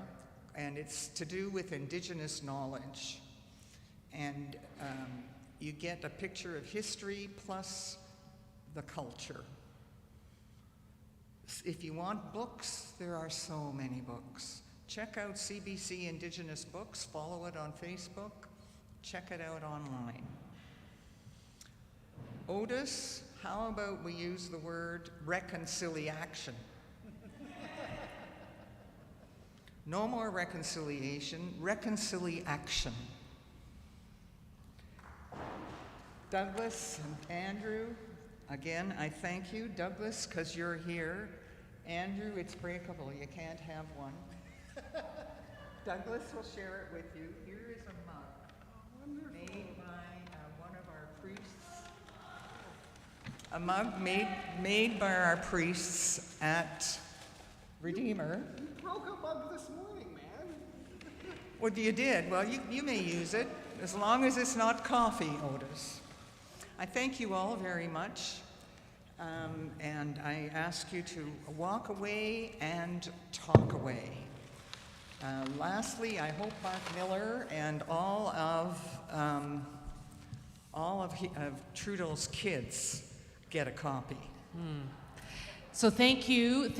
and it's to do with Indigenous knowledge. And you get a picture of history plus the culture. If you want books, there are so many books. Check out CBC Indigenous Books, follow it on Facebook, check it out online. Otis, how about we use the word reconciliation? No more reconciliation, reconciliation. Douglas and Andrew, again, I thank you. Douglas, because you're here. Andrew, it's breakable, you can't have one. Douglas will share it with you. Here is a mug made by one of our priests. A mug made by our priests at Redeemer. You broke a mug this morning, man. Well, you did. Well, you may use it, as long as it's not coffee, Otis. I thank you all very much, and I ask you to walk away and talk away. Lastly, I hope Mark Miller and all of Trudeau's kids get a copy. So thank you,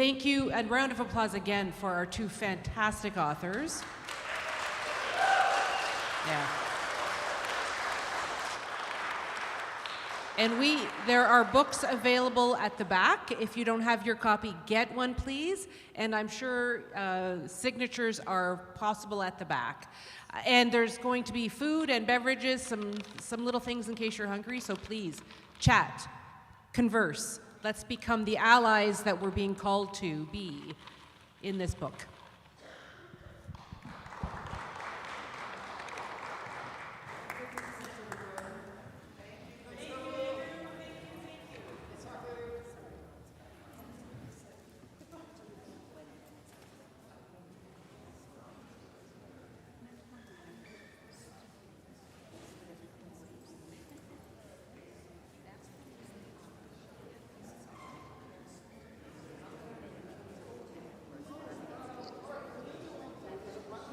and round of applause again for our two fantastic authors. Yeah. And there are books available at the back. If you don't have your copy, get one, please. And I'm sure signatures are possible at the back. And there's going to be food and beverages, some little things in case you're hungry. So please, chat, converse. Let's become the allies that we're being called to be in this book.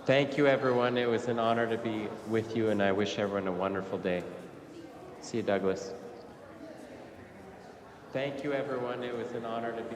Thank you, everyone. It was an honor to be with you, and I wish everyone a wonderful day. See you, Douglas. Thank you, everyone. It was an honor to be...